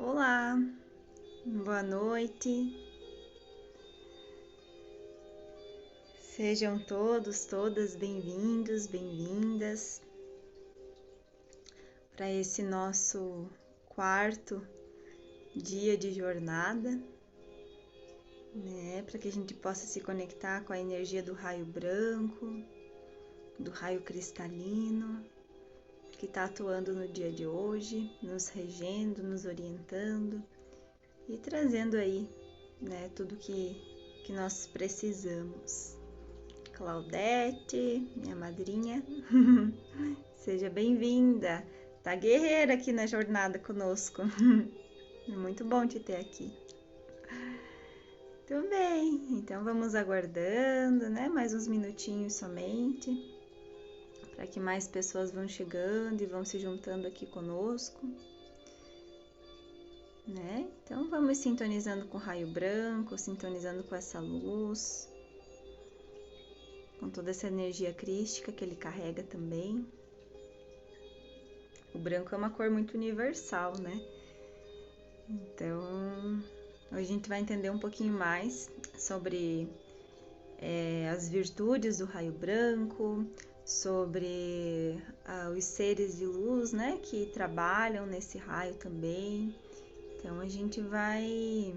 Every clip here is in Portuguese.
Olá, boa noite. Sejam todos, todas bem-vindos, bem-vindas para esse nosso quarto dia de jornada, né? Para que a gente possa se conectar com a energia do raio branco, do raio cristalino, que está atuando no dia de hoje, nos regendo, nos orientando e trazendo aí, né, tudo que nós precisamos. Claudete, minha madrinha, seja bem-vinda. Tá guerreira aqui na jornada conosco. É muito bom te ter aqui. Tudo bem, então vamos aguardando, né? Mais uns minutinhos somente, para que mais pessoas vão chegando e vão se juntando aqui conosco, né? Então vamos sintonizando com o raio branco, sintonizando com essa luz, com toda essa energia crística que ele carrega também. O branco é uma cor muito universal, né? Então, hoje a gente vai entender um pouquinho mais sobre as virtudes do raio branco, sobre os seres de luz, né, que trabalham nesse raio também. Então, a gente vai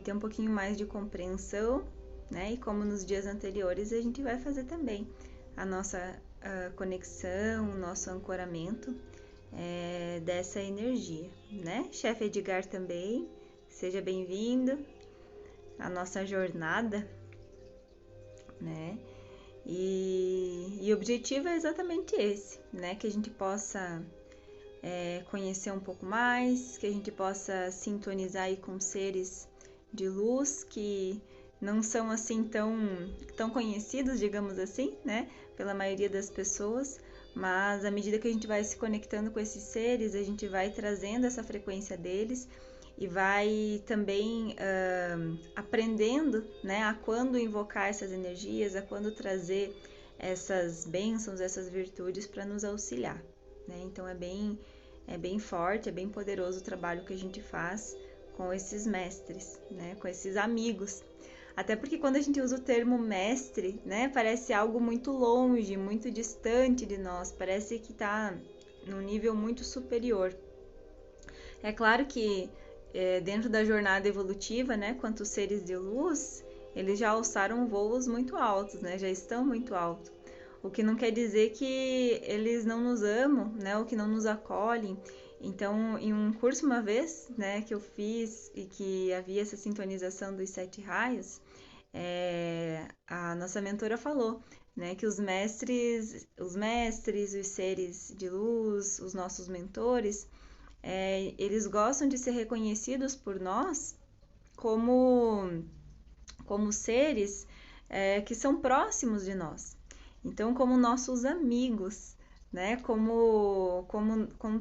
ter um pouquinho mais de compreensão, né? E como nos dias anteriores, a gente vai fazer também a nossa conexão, o nosso ancoramento dessa energia, né? Chefe Edgar também, seja bem-vindo à nossa jornada, né? E o objetivo é exatamente esse, né? Que a gente possa conhecer um pouco mais, que a gente possa sintonizar aí com seres de luz que não são assim tão conhecidos, digamos assim, né, pela maioria das pessoas, mas à medida que a gente vai se conectando com esses seres, a gente vai trazendo essa frequência deles e vai também aprendendo, né, a quando invocar essas energias, a quando trazer essas bênçãos, essas virtudes para nos auxiliar, né? Então é bem forte, é bem poderoso o trabalho que a gente faz com esses mestres, né, com esses amigos. Até porque quando a gente usa o termo mestre, né, parece algo muito longe, muito distante de nós, parece que está num nível muito superior. É claro que dentro da jornada evolutiva, né, quanto seres de luz, eles já alçaram voos muito altos, né, já estão muito altos. O que não quer dizer que eles não nos amam, né, ou que não nos acolhem. Então, em um curso uma vez, né, que eu fiz e que havia essa sintonização dos 7 raios, a nossa mentora falou, né, que os mestres, os seres de luz, os nossos mentores, eles gostam de ser reconhecidos por nós como seres que são próximos de nós. Então, como nossos amigos, né? Como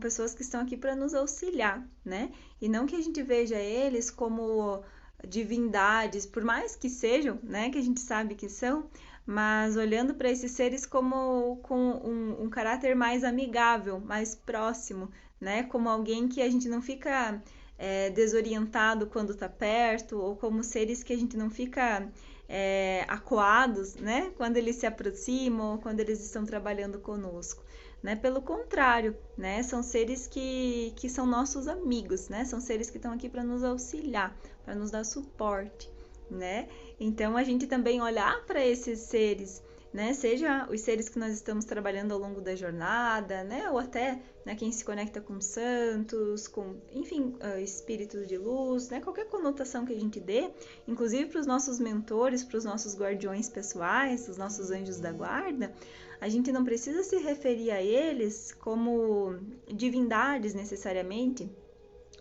pessoas que estão aqui para nos auxiliar, né? E não que a gente veja eles como divindades, por mais que sejam, né? Que a gente sabe que são, mas olhando para esses seres como com um caráter mais amigável, mais próximo, né? Como alguém que a gente não fica desorientado quando está perto, ou como seres que a gente não fica acuados, né? Quando eles se aproximam, quando eles estão trabalhando conosco. Né? Pelo contrário, né? São seres que são nossos amigos, né? São seres que estão aqui para nos auxiliar, para nos dar suporte, né? Então a gente também olhar para esses seres, né? Seja os seres que nós estamos trabalhando ao longo da jornada, né? Ou até, né, quem se conecta com santos, com, enfim, espíritos de luz, né? Qualquer conotação que a gente dê, inclusive para os nossos mentores, para os nossos guardiões pessoais, os nossos anjos da guarda, a gente não precisa se referir a eles como divindades necessariamente,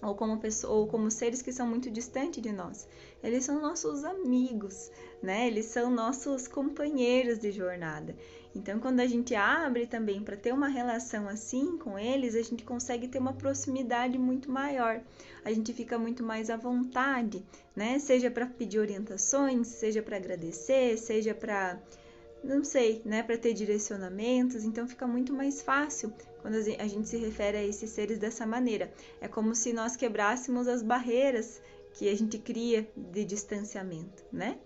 ou como seres que são muito distantes de nós. Eles são nossos amigos, né? Eles são nossos companheiros de jornada. Então, quando a gente abre também para ter uma relação assim com eles, a gente consegue ter uma proximidade muito maior. A gente fica muito mais à vontade, né? Seja para pedir orientações, seja para agradecer, seja para não sei, né, para ter direcionamentos, então fica muito mais fácil quando a gente se refere a esses seres dessa maneira. É como se nós quebrássemos as barreiras que a gente cria de distanciamento, né?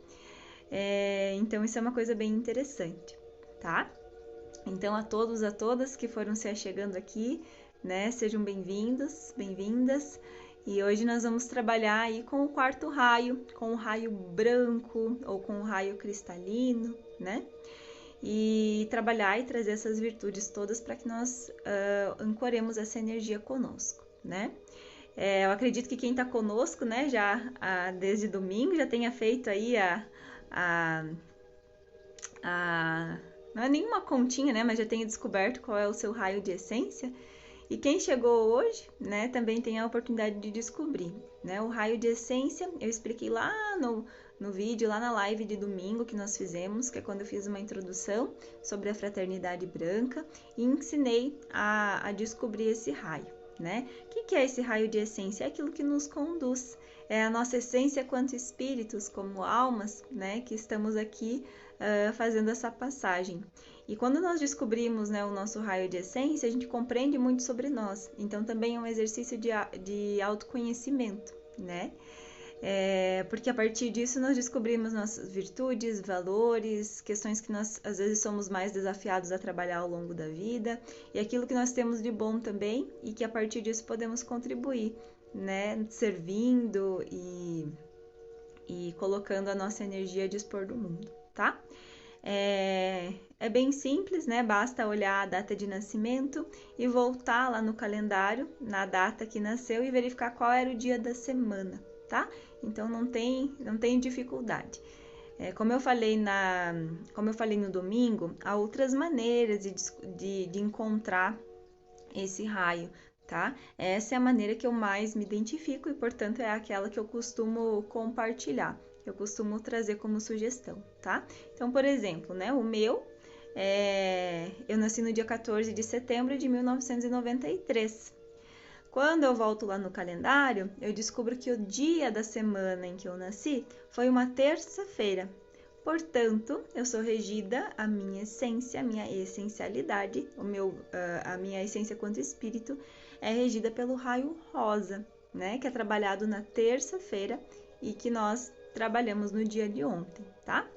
Então isso é uma coisa bem interessante, tá? Então a todos, a todas que foram se achegando aqui, né, sejam bem-vindos, bem-vindas. E hoje nós vamos trabalhar aí com o quarto raio, com o raio branco ou com o raio cristalino, né? E trabalhar e trazer essas virtudes todas para que nós ancoremos essa energia conosco, né? Eu acredito que quem está conosco, né, já desde domingo, já tenha feito aí a não é nenhuma continha, né, mas já tenha descoberto qual é o seu raio de essência. E quem chegou hoje, né, também tem a oportunidade de descobrir, né? O raio de essência, eu expliquei lá no vídeo, lá na live de domingo que nós fizemos, que é quando eu fiz uma introdução sobre a fraternidade branca e ensinei a descobrir esse raio, né? O que é esse raio de essência? É aquilo que nos conduz, é a nossa essência quanto espíritos, como almas, né, que estamos aqui fazendo essa passagem. E quando nós descobrimos, né, o nosso raio de essência, a gente compreende muito sobre nós. Então também é um exercício de autoconhecimento, né? Porque a partir disso nós descobrimos nossas virtudes, valores, questões que nós às vezes somos mais desafiados a trabalhar ao longo da vida e aquilo que nós temos de bom também e que a partir disso podemos contribuir, né? Servindo e colocando a nossa energia a dispor do mundo, tá? É bem simples, né? Basta olhar a data de nascimento e voltar lá no calendário, na data que nasceu e verificar qual era o dia da semana, tá? Então não tem dificuldade. Como eu falei no domingo, há outras maneiras de encontrar esse raio, tá? Essa é a maneira que eu mais me identifico e, portanto, é aquela que eu costumo compartilhar, eu costumo trazer como sugestão, tá? Então, por exemplo, né, o meu, eu nasci no dia 14 de setembro de 1993. Quando eu volto lá no calendário, eu descubro que o dia da semana em que eu nasci foi uma terça-feira. Portanto, eu sou regida, a minha essência, a minha essencialidade, a minha essência quanto espírito é regida pelo raio rosa, né? Que é trabalhado na terça-feira e que nós trabalhamos no dia de ontem, tá?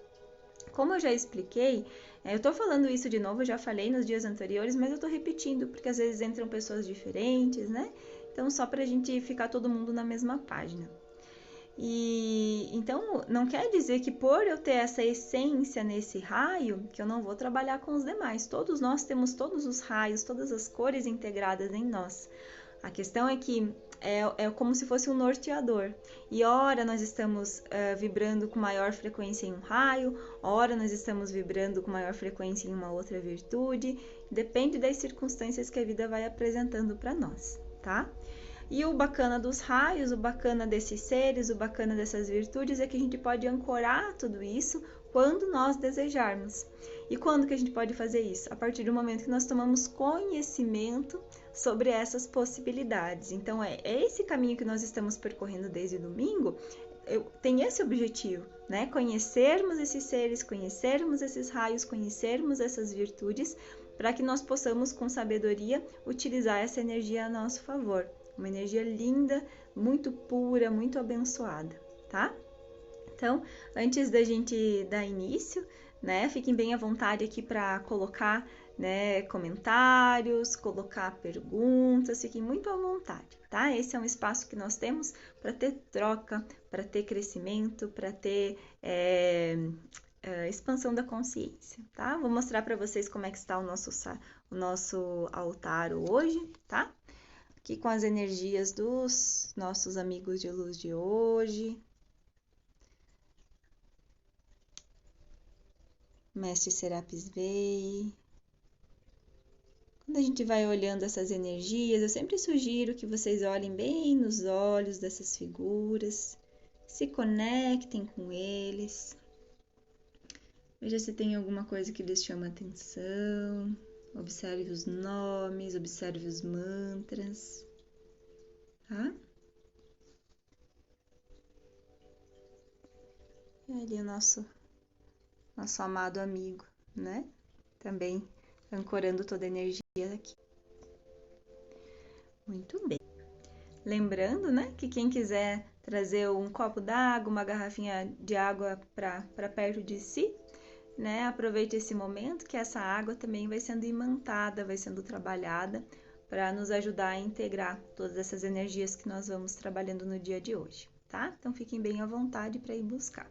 Como eu já expliquei, eu tô falando isso de novo, eu já falei nos dias anteriores, mas eu tô repetindo, porque às vezes entram pessoas diferentes, né? Então, só pra gente ficar todo mundo na mesma página. E então não quer dizer que por eu ter essa essência nesse raio, que eu não vou trabalhar com os demais. Todos nós temos todos os raios, todas as cores integradas em nós. A questão é que é como se fosse um norteador. E ora nós estamos vibrando com maior frequência em um raio, ora nós estamos vibrando com maior frequência em uma outra virtude. Depende das circunstâncias que a vida vai apresentando para nós, tá? E o bacana dos raios, o bacana desses seres, o bacana dessas virtudes é que a gente pode ancorar tudo isso quando nós desejarmos. E quando que a gente pode fazer isso? A partir do momento que nós tomamos conhecimento sobre essas possibilidades. Então, é esse caminho que nós estamos percorrendo desde domingo, tem esse objetivo, né? Conhecermos esses seres, conhecermos esses raios, conhecermos essas virtudes, para que nós possamos, com sabedoria, utilizar essa energia a nosso favor. Uma energia linda, muito pura, muito abençoada, tá? Então, antes da gente dar início, né, fiquem bem à vontade aqui para colocar, né, comentários, colocar perguntas, fiquem muito à vontade, tá? Esse é um espaço que nós temos para ter troca, para ter crescimento, para ter expansão da consciência, tá? Vou mostrar para vocês como é que está o nosso altar hoje, tá? Aqui com as energias dos nossos amigos de luz de hoje. Mestre Serapis Bey. Quando a gente vai olhando essas energias, eu sempre sugiro que vocês olhem bem nos olhos dessas figuras, se conectem com eles. Veja se tem alguma coisa que lhes chama atenção. Observe os nomes, observe os mantras, tá? E ali o nosso amado amigo, né? Também ancorando toda a energia aqui. Muito bem. Lembrando, né, que quem quiser trazer um copo d'água, uma garrafinha de água para perto de si, né, aproveite esse momento que essa água também vai sendo imantada, vai sendo trabalhada para nos ajudar a integrar todas essas energias que nós vamos trabalhando no dia de hoje, tá? Então fiquem bem à vontade para ir buscar.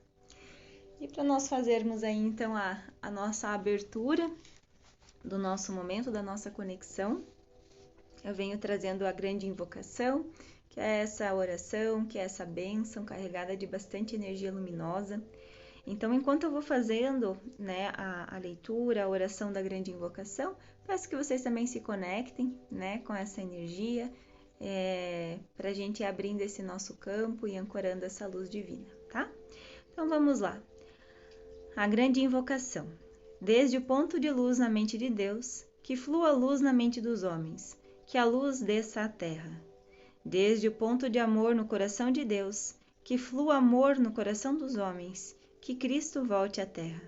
E para nós fazermos aí então a nossa abertura do nosso momento, da nossa conexão, eu venho trazendo a grande invocação, que é essa oração, que é essa bênção carregada de bastante energia luminosa. Então, enquanto eu vou fazendo, né, a leitura, a oração da grande invocação, peço que vocês também se conectem, né, com essa energia, para a gente ir abrindo esse nosso campo e ancorando essa luz divina, tá? Então, vamos lá. A grande invocação. Desde o ponto de luz na mente de Deus, que flua a luz na mente dos homens, que a luz desça à terra. Desde o ponto de amor no coração de Deus, que flua amor no coração dos homens, que Cristo volte à terra.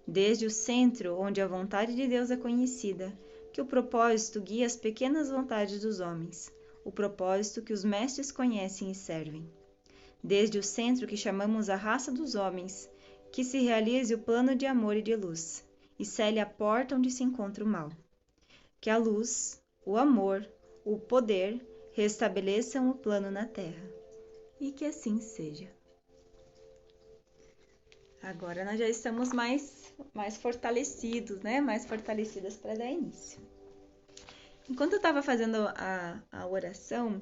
Desde o centro onde a vontade de Deus é conhecida, que o propósito guie as pequenas vontades dos homens, o propósito que os mestres conhecem e servem. Desde o centro que chamamos a raça dos homens, que se realize o plano de amor e de luz, e cele a porta onde se encontra o mal. Que a luz, o amor, o poder restabeleçam o plano na terra. E que assim seja. Agora nós já estamos mais fortalecidos, né? Mais fortalecidas para dar início. Enquanto eu estava fazendo a oração,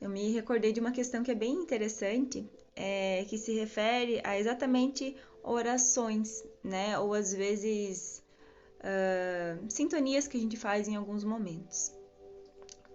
eu me recordei de uma questão que é bem interessante, que se refere a exatamente orações, né? Ou às vezes sintonias que a gente faz em alguns momentos.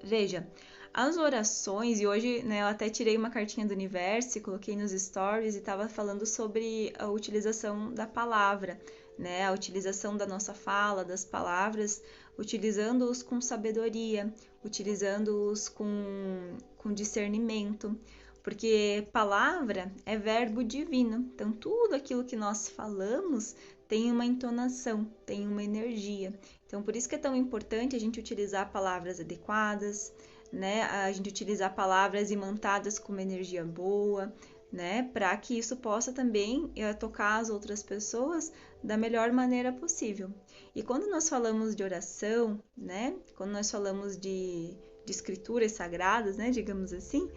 Veja, as orações, e hoje, né, eu até tirei uma cartinha do universo, coloquei nos stories e estava falando sobre a utilização da palavra, né, a utilização da nossa fala, das palavras, utilizando-os com sabedoria, utilizando-os com discernimento, porque palavra é verbo divino, então tudo aquilo que nós falamos tem uma entonação, tem uma energia. Então, por isso que é tão importante a gente utilizar palavras adequadas, né? A gente utilizar palavras imantadas com uma energia boa, né? Para que isso possa também tocar as outras pessoas da melhor maneira possível. E quando nós falamos de oração, né? Quando nós falamos de escrituras sagradas, né? Digamos assim,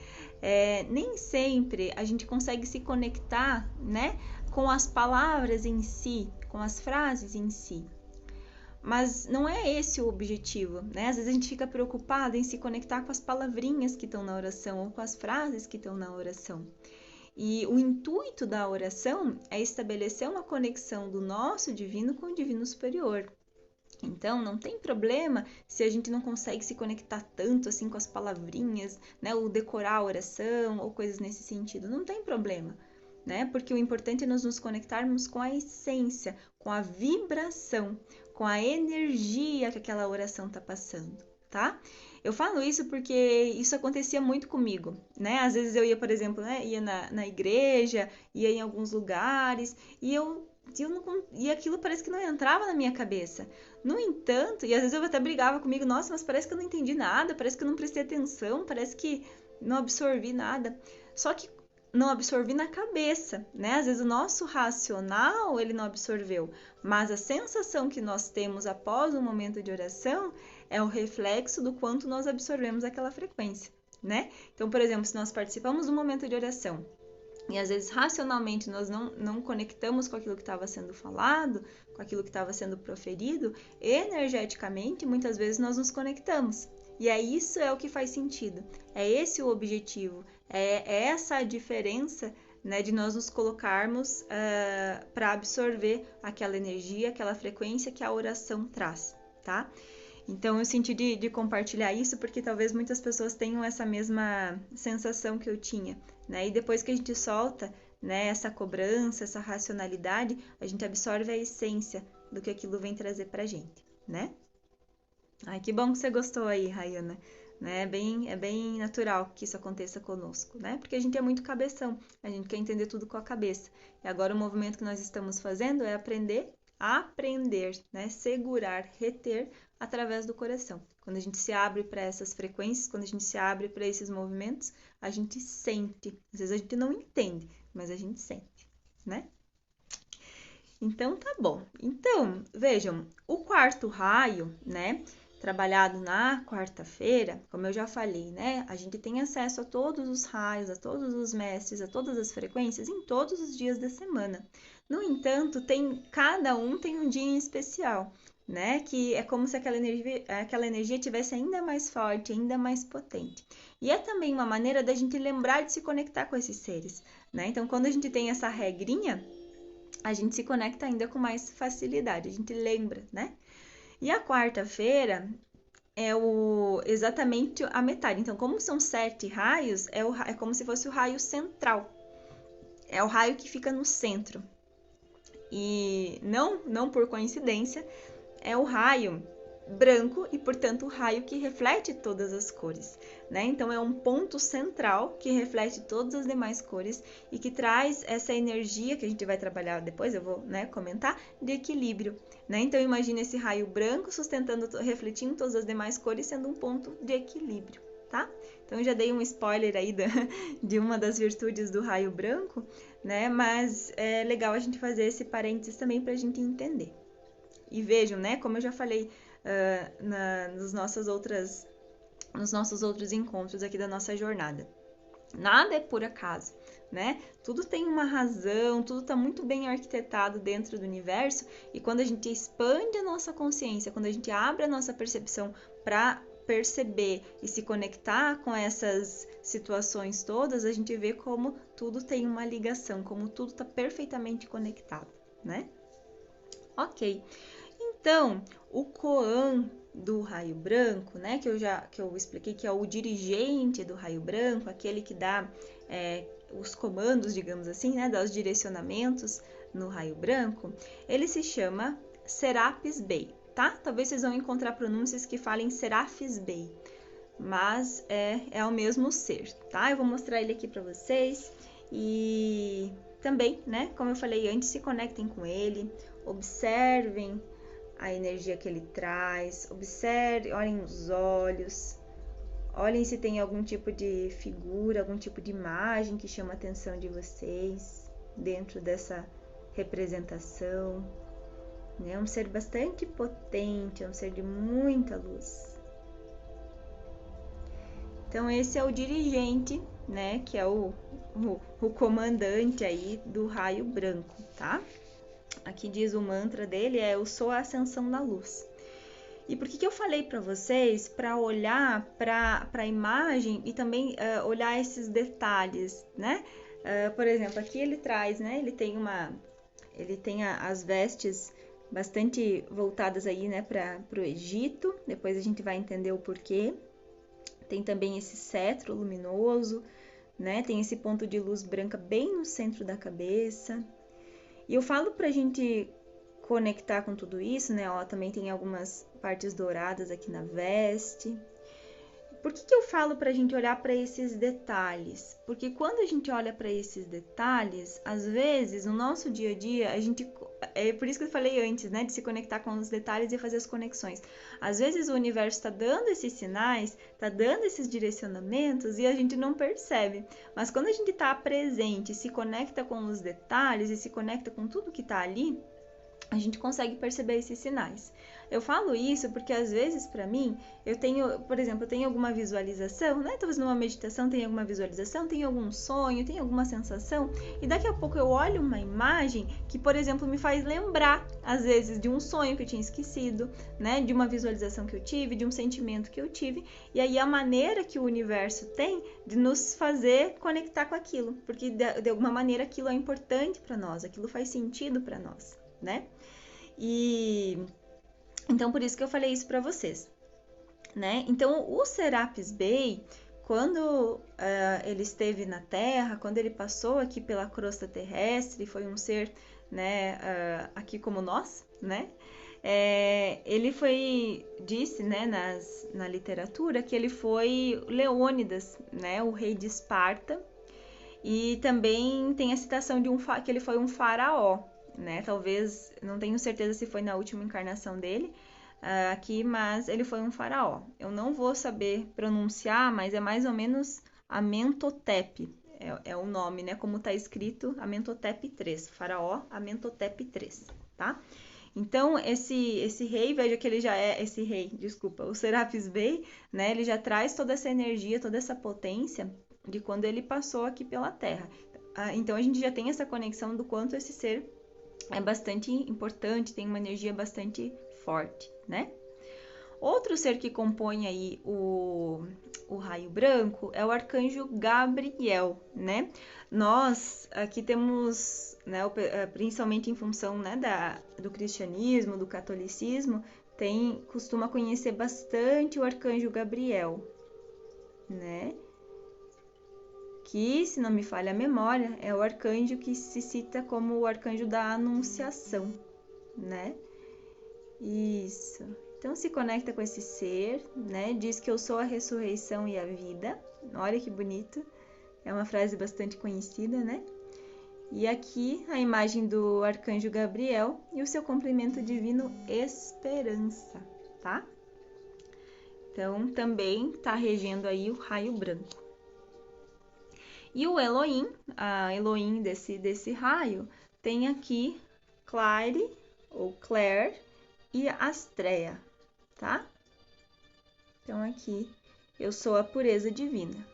nem sempre a gente consegue se conectar, né? Com as palavras em si, com as frases em si. Mas não é esse o objetivo, né? Às vezes a gente fica preocupado em se conectar com as palavrinhas que estão na oração ou com as frases que estão na oração. E o intuito da oração é estabelecer uma conexão do nosso divino com o divino superior. Então, não tem problema se a gente não consegue se conectar tanto assim com as palavrinhas, né? Ou decorar a oração ou coisas nesse sentido. Não tem problema. Né? Porque o importante é nós nos conectarmos com a essência, com a vibração, com a energia que aquela oração está passando, tá? Eu falo isso porque isso acontecia muito comigo, né? Às vezes eu ia, por exemplo, né? Ia na igreja, ia em alguns lugares e aquilo parece que não entrava na minha cabeça. No entanto, e às vezes eu até brigava comigo, nossa, mas parece que eu não entendi nada, parece que eu não prestei atenção, parece que não absorvi nada. Só que não absorvi na cabeça, né? Às vezes o nosso racional ele não absorveu, mas a sensação que nós temos após um momento de oração é o reflexo do quanto nós absorvemos aquela frequência, né? Então, por exemplo, se nós participamos do momento de oração e às vezes racionalmente nós não conectamos com aquilo que estava sendo falado, com aquilo que estava sendo proferido, energeticamente muitas vezes nós nos conectamos. E isso é o que faz sentido, é esse o objetivo, é essa a diferença, né, de nós nos colocarmos para absorver aquela energia, aquela frequência que a oração traz, tá? Então eu senti de compartilhar isso porque talvez muitas pessoas tenham essa mesma sensação que eu tinha, né? E depois que a gente solta, né, essa cobrança, essa racionalidade, a gente absorve a essência do que aquilo vem trazer pra gente, né? Ai, que bom que você gostou aí, Rayana. Né? É bem natural que isso aconteça conosco, né? Porque a gente é muito cabeção, a gente quer entender tudo com a cabeça. E agora o movimento que nós estamos fazendo é aprender aprender, né? Segurar, reter através do coração. Quando a gente se abre para essas frequências, quando a gente se abre para esses movimentos, a gente sente. Às vezes a gente não entende, mas a gente sente, né? Então, tá bom. Então, vejam, o quarto raio, né? Trabalhado na quarta-feira, como eu já falei, né? A gente tem acesso a todos os raios, a todos os mestres, a todas as frequências em todos os dias da semana. No entanto, cada um tem um dia em especial, né? Que é como se aquela energia tivesse ainda mais forte, ainda mais potente. E é também uma maneira da gente lembrar de se conectar com esses seres, né? Então, quando a gente tem essa regrinha, a gente se conecta ainda com mais facilidade, a gente lembra, né? E a quarta-feira é exatamente a metade. Então, como são 7 raios, é como se fosse o raio central. É o raio que fica no centro. E não por coincidência, é o raio branco e, portanto, o raio que reflete todas as cores, né? Então, é um ponto central que reflete todas as demais cores e que traz essa energia que a gente vai trabalhar depois, eu vou, né, comentar, de equilíbrio, né? Então, imagine esse raio branco sustentando, refletindo todas as demais cores, sendo um ponto de equilíbrio, tá? Então, eu já dei um spoiler aí de uma das virtudes do raio branco, né? Mas é legal a gente fazer esse parênteses também para a gente entender. E vejam, né, como eu já falei nos nossos outros encontros aqui da nossa jornada. Nada é por acaso, né? Tudo tem uma razão, tudo está muito bem arquitetado dentro do universo, e quando a gente expande a nossa consciência, quando a gente abre a nossa percepção para perceber e se conectar com essas situações todas, a gente vê como tudo tem uma ligação, como tudo está perfeitamente conectado, né? Ok. Então, o Koan do raio branco, né, que eu expliquei que é o dirigente do raio branco, aquele que dá os comandos, digamos assim, né, dá os direcionamentos no raio branco, ele se chama Serapis Bey, tá? Talvez vocês vão encontrar pronúncias que falem Serapis Bey, mas é o mesmo ser, tá? Eu vou mostrar ele aqui para vocês e também, né, como eu falei antes, se conectem com ele, observem a energia que ele traz, observe, olhem os olhos, olhem se tem algum tipo de figura, algum tipo de imagem que chama a atenção de vocês dentro dessa representação, né? É um ser bastante potente, é um ser de muita luz. Então esse é o dirigente, né? Que é o comandante aí do raio branco, tá? Aqui diz o mantra dele, eu sou a ascensão da luz. E por que eu falei para vocês para olhar para a imagem e também olhar esses detalhes, né? Por exemplo, aqui ele traz, né? Ele tem as vestes bastante voltadas aí, né, para o Egito. Depois a gente vai entender o porquê. Tem também esse cetro luminoso, né? Tem esse ponto de luz branca bem no centro da cabeça. E eu falo pra gente conectar com tudo isso, né? Ó, também tem algumas partes douradas aqui na veste. Por que eu falo pra gente olhar para esses detalhes? Porque quando a gente olha para esses detalhes, às vezes, no nosso dia a dia, a gente... É por isso que eu falei antes, né? De se conectar com os detalhes e fazer as conexões. Às vezes o universo está dando esses sinais, está dando esses direcionamentos e a gente não percebe. Mas quando a gente está presente, se conecta com os detalhes e se conecta com tudo que está ali, a gente consegue perceber esses sinais. Eu falo isso porque às vezes para mim, por exemplo, eu tenho alguma visualização, né? Talvez numa meditação tenha alguma visualização, tenha algum sonho, tenha alguma sensação, e daqui a pouco eu olho uma imagem que, por exemplo, me faz lembrar, às vezes, de um sonho que eu tinha esquecido, né? De uma visualização que eu tive, de um sentimento que eu tive, e aí a maneira que o universo tem de nos fazer conectar com aquilo, porque de alguma maneira aquilo é importante para nós, aquilo faz sentido para nós, né? E então por isso que eu falei isso para vocês, né? Então o Serapis Bey, quando ele esteve na Terra, quando ele passou aqui pela crosta terrestre, foi um ser, né, aqui como nós, né? Ele disse, né, na literatura que ele foi Leônidas, né, o rei de Esparta, e também tem a citação que ele foi um faraó. né? Talvez, não tenho certeza se foi na última encarnação dele aqui, mas ele foi um faraó. Eu não vou saber pronunciar, mas é mais ou menos Amenhotep. É o nome, né? Como está escrito, Amenhotep III. Faraó Amenhotep III, tá? Então, esse rei, veja que ele já é, esse rei, desculpa, o Serapis Bey, né? Ele já traz toda essa energia, toda essa potência de quando ele passou aqui pela Terra. Então, a gente já tem essa conexão do quanto esse ser é bastante importante, tem uma energia bastante forte, né? Outro ser que compõe aí o raio branco é o arcanjo Gabriel, né? Nós aqui temos, né, principalmente em função, né, do cristianismo, do catolicismo, costuma conhecer bastante o arcanjo Gabriel, né? Que, se não me falha a memória, é o arcanjo que se cita como o arcanjo da Anunciação, né? Isso. Então se conecta com esse ser, né? Diz que eu sou a ressurreição e a vida. Olha que bonito. É uma frase bastante conhecida, né? E aqui a imagem do arcanjo Gabriel e o seu complemento divino Esperança, tá? Então também tá regendo aí o raio branco. E o Elohim, a Elohim desse raio, tem aqui Claire ou Claire e Astrea, tá? Então aqui eu sou a pureza divina.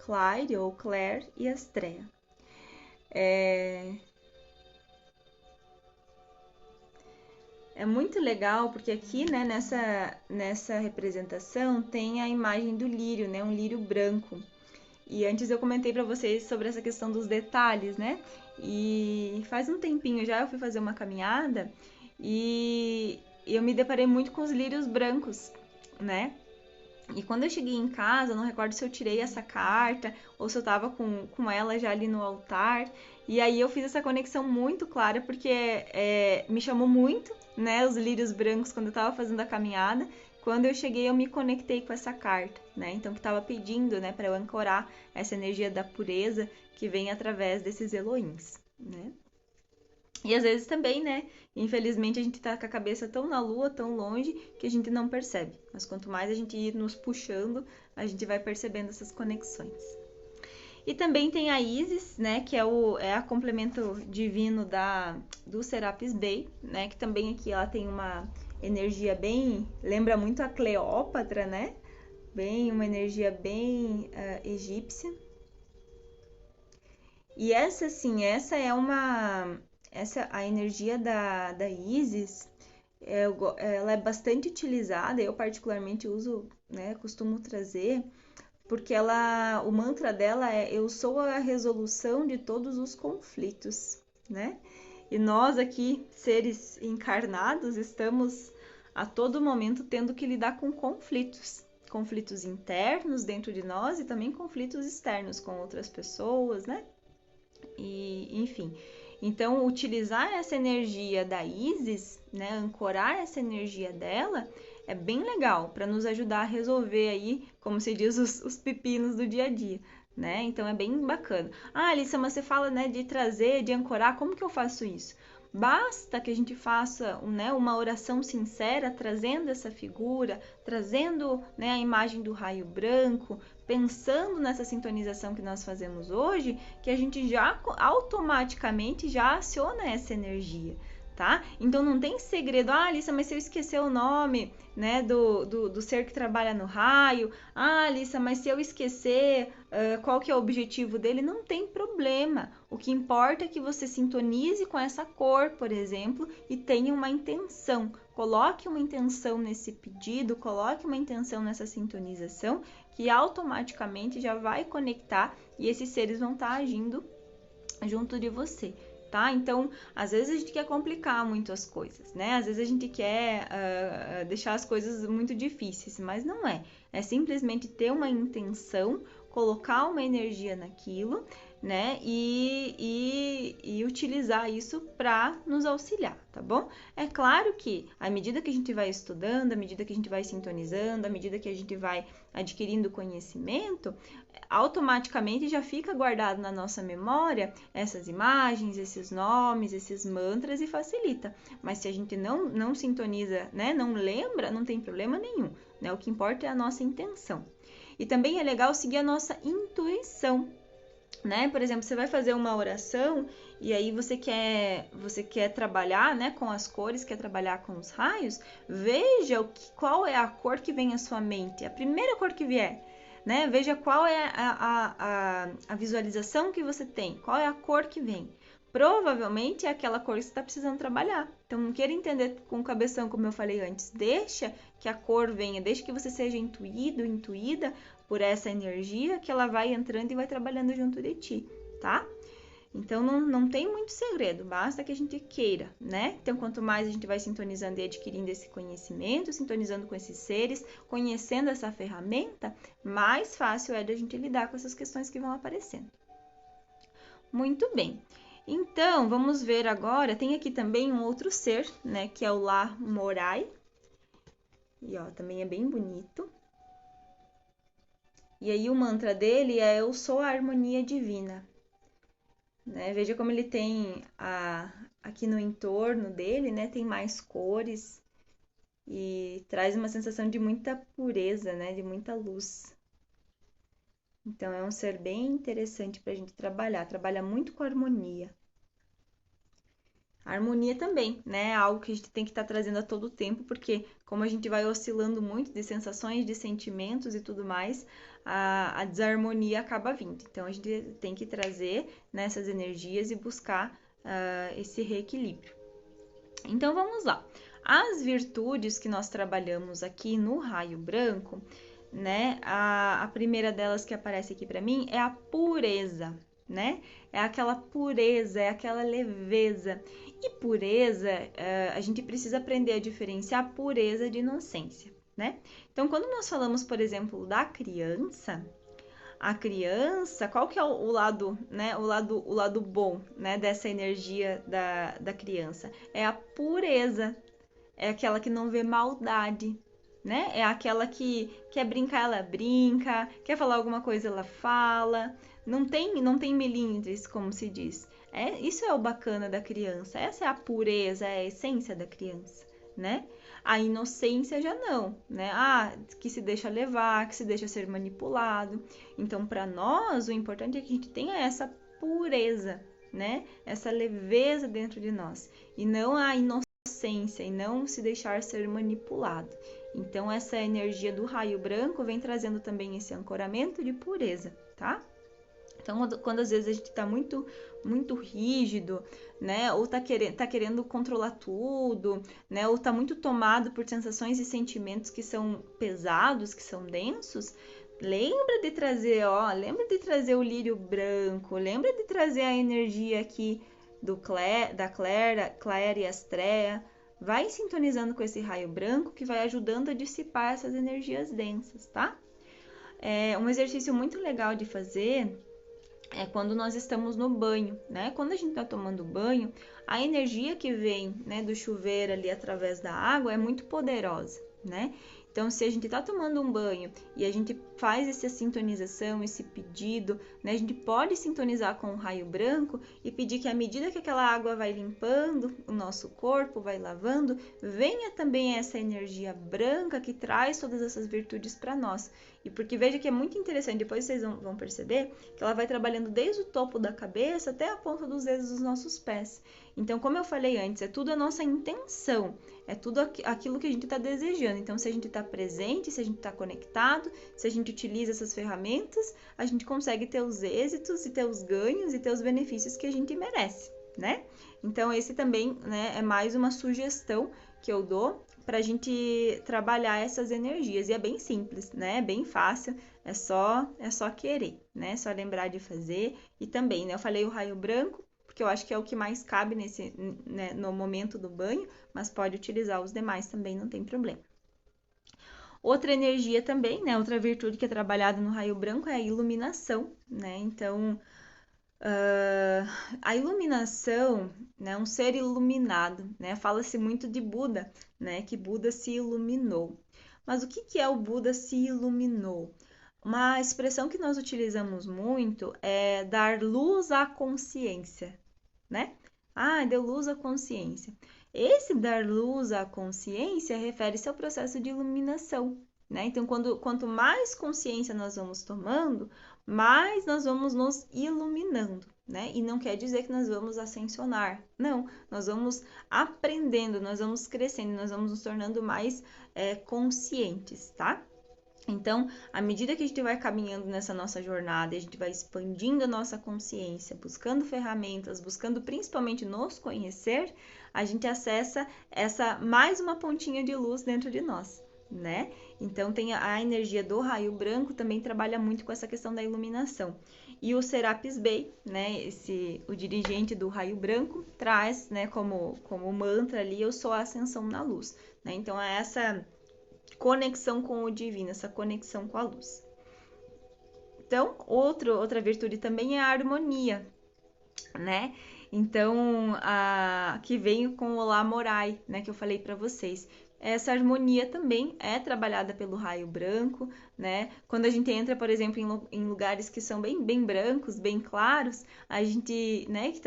Claire ou Claire e Astrea. É muito legal porque aqui, né, nessa representação tem a imagem do lírio, né, um lírio branco. E antes eu comentei para vocês sobre essa questão dos detalhes, né? E faz um tempinho já eu fui fazer uma caminhada e eu me deparei muito com os lírios brancos, né? E quando eu cheguei em casa, eu não recordo se eu tirei essa carta ou se eu tava com ela já ali no altar. E aí eu fiz essa conexão muito clara porque me chamou muito, né, os lírios brancos quando eu tava fazendo a caminhada. Quando eu cheguei, eu me conectei com essa carta, né? Então que estava pedindo, né, para eu ancorar essa energia da pureza que vem através desses Elohims, né? E às vezes também, né? Infelizmente a gente tá com a cabeça tão na lua, tão longe, que a gente não percebe. Mas quanto mais a gente ir nos puxando, a gente vai percebendo essas conexões. E também tem a Isis, né? Que é a complemento divino do Serapis Bey, né? Que também aqui ela tem uma energia bem... Lembra muito a Cleópatra, né? Uma energia bem egípcia. E essa, assim, a energia da Isis, ela é bastante utilizada, eu particularmente uso, né, costumo trazer, porque o mantra dela é eu sou a resolução de todos os conflitos, né? E nós aqui, seres encarnados, estamos a todo momento tendo que lidar com conflitos internos dentro de nós e também conflitos externos com outras pessoas, né? E, enfim, então utilizar essa energia da Isis, né, ancorar essa energia dela, é bem legal para nos ajudar a resolver aí, como se diz, os pepinos do dia a dia, né? Então é bem bacana. Ah, Alissa, mas você fala, né, de trazer, de ancorar, como que eu faço isso? Basta que a gente faça, né, uma oração sincera, trazendo essa figura, trazendo, né, a imagem do raio branco, pensando nessa sintonização que nós fazemos hoje, que a gente já automaticamente já aciona essa energia, tá? Então não tem segredo, Alissa, mas se eu esquecer o nome, né, do ser que trabalha no raio, Alissa, mas se eu esquecer qual que é o objetivo dele, não tem problema. O que importa é que você sintonize com essa cor, por exemplo, e tenha uma intenção. Coloque uma intenção nesse pedido, coloque uma intenção nessa sintonização, que automaticamente já vai conectar e esses seres vão estar agindo junto de você. Tá? Então, às vezes a gente quer complicar muito as coisas, né? Às vezes a gente quer deixar as coisas muito difíceis, mas não é. É simplesmente ter uma intenção, colocar uma energia naquilo, né? E utilizar isso para nos auxiliar, tá bom? É claro que à medida que a gente vai estudando, à medida que a gente vai sintonizando, à medida que a gente vai adquirindo conhecimento, automaticamente já fica guardado na nossa memória essas imagens, esses nomes, esses mantras e facilita. Mas se a gente não sintoniza, né, não lembra, não tem problema nenhum, né? O que importa é a nossa intenção. E também é legal seguir a nossa intuição, né? Por exemplo, você vai fazer uma oração e aí você quer trabalhar, né, com as cores, quer trabalhar com os raios, veja qual é a cor que vem à sua mente, a primeira cor que vier, né? Veja qual é a visualização que você tem, qual é a cor que vem. Provavelmente é aquela cor que você está precisando trabalhar. Então, não queira entender com o cabeção, como eu falei antes. Deixa que a cor venha, deixa que você seja intuído, intuída por essa energia, que ela vai entrando e vai trabalhando junto de ti, tá? Então, não tem muito segredo, basta que a gente queira, né? Então, quanto mais a gente vai sintonizando e adquirindo esse conhecimento, sintonizando com esses seres, conhecendo essa ferramenta, mais fácil é da gente lidar com essas questões que vão aparecendo. Muito bem. Então, vamos ver agora, tem aqui também um outro ser, né, que é o Lá Morai. E ó, também é bem bonito. E aí o mantra dele é Eu sou a harmonia divina. Né? Veja como ele tem aqui no entorno dele, né, tem mais cores e traz uma sensação de muita pureza, né, de muita luz. Então é um ser bem interessante para a gente trabalhar, trabalha muito com harmonia. A harmonia também, né? É algo que a gente tem que estar trazendo a todo tempo, porque como a gente vai oscilando muito de sensações, de sentimentos e tudo mais, a desarmonia acaba vindo. Então a gente tem que trazer nessas energias e buscar esse reequilíbrio. Então vamos lá. As virtudes que nós trabalhamos aqui no raio branco, né? A primeira delas que aparece aqui para mim é a pureza, né? É aquela pureza, é aquela leveza. E pureza, a gente precisa aprender a diferenciar pureza de inocência, né? Então, quando nós falamos, por exemplo, da criança, a criança, qual que é o lado, né? O lado bom, né? Dessa energia da criança? É a pureza, é aquela que não vê maldade, né? É aquela que quer brincar, ela brinca, quer falar alguma coisa, ela fala. Não tem melindres, como se diz. Isso é o bacana da criança. Essa é a pureza, é a essência da criança, né? A inocência já não, né? Que se deixa levar, que se deixa ser manipulado. Então, para nós, o importante é que a gente tenha essa pureza, né? Essa leveza dentro de nós e não a inocência e não se deixar ser manipulado. Então, essa energia do raio branco vem trazendo também esse ancoramento de pureza, tá? Então, quando às vezes a gente está muito rígido, né? Ou tá querendo controlar tudo, né? Ou tá muito tomado por sensações e sentimentos que são pesados, que são densos, lembra de trazer o lírio branco, lembra de trazer a energia aqui da Claire e Astrea. Vai sintonizando com esse raio branco que vai ajudando a dissipar essas energias densas, tá? Um exercício muito legal de fazer é quando nós estamos no banho, né? Quando a gente está tomando banho, a energia que vem, né, do chuveiro ali através da água é muito poderosa, né? Então, se a gente está tomando um banho e a gente faz essa sintonização, esse pedido, né, a gente pode sintonizar com o raio branco e pedir que à medida que aquela água vai limpando o nosso corpo, vai lavando, venha também essa energia branca que traz todas essas virtudes para nós. E porque veja que é muito interessante, depois vocês vão perceber que ela vai trabalhando desde o topo da cabeça até a ponta dos dedos dos nossos pés. Então, como eu falei antes, é tudo a nossa intenção, é tudo aquilo que a gente está desejando. Então, se a gente está presente, se a gente está conectado, se a gente utiliza essas ferramentas, a gente consegue ter os êxitos e ter os ganhos e ter os benefícios que a gente merece, né? Então, esse também, né, é mais uma sugestão que eu dou para a gente trabalhar essas energias. E é bem simples, né? É bem fácil, é só querer, né? É só lembrar de fazer. E também, né? Eu falei o raio branco, porque eu acho que é o que mais cabe né, no momento do banho, mas pode utilizar os demais também, não tem problema. Outra energia também, né? Outra virtude que é trabalhada no raio branco é a iluminação, né? Então, A iluminação, né, um ser iluminado, né? Fala-se muito de Buda, né? Que Buda se iluminou. Mas o que é o Buda se iluminou? Uma expressão que nós utilizamos muito é dar luz à consciência, né? Ah, deu luz à consciência. Esse dar luz à consciência refere-se ao processo de iluminação, né? Então, quanto mais consciência nós vamos tomando, mais nós vamos nos iluminando, né? E não quer dizer que nós vamos ascensionar, não. Nós vamos aprendendo, nós vamos crescendo, nós vamos nos tornando mais conscientes, tá? Então, à medida que a gente vai caminhando nessa nossa jornada, a gente vai expandindo a nossa consciência, buscando ferramentas, buscando principalmente nos conhecer, a gente acessa essa mais uma pontinha de luz dentro de nós, né? Então, tem a energia do raio branco também trabalha muito com essa questão da iluminação. E o Serapis Bey, né, o dirigente do raio branco, traz, né, como mantra ali, eu sou a ascensão na luz, né? Então, é essa conexão com o divino, essa conexão com a luz. Então, outra virtude também é a harmonia, né? Então, que vem com o Olá Morai, né, que eu falei para vocês. Essa harmonia também é trabalhada pelo raio branco, né? Quando a gente entra, por exemplo, em lugares que são bem brancos, bem claros, a gente, né, que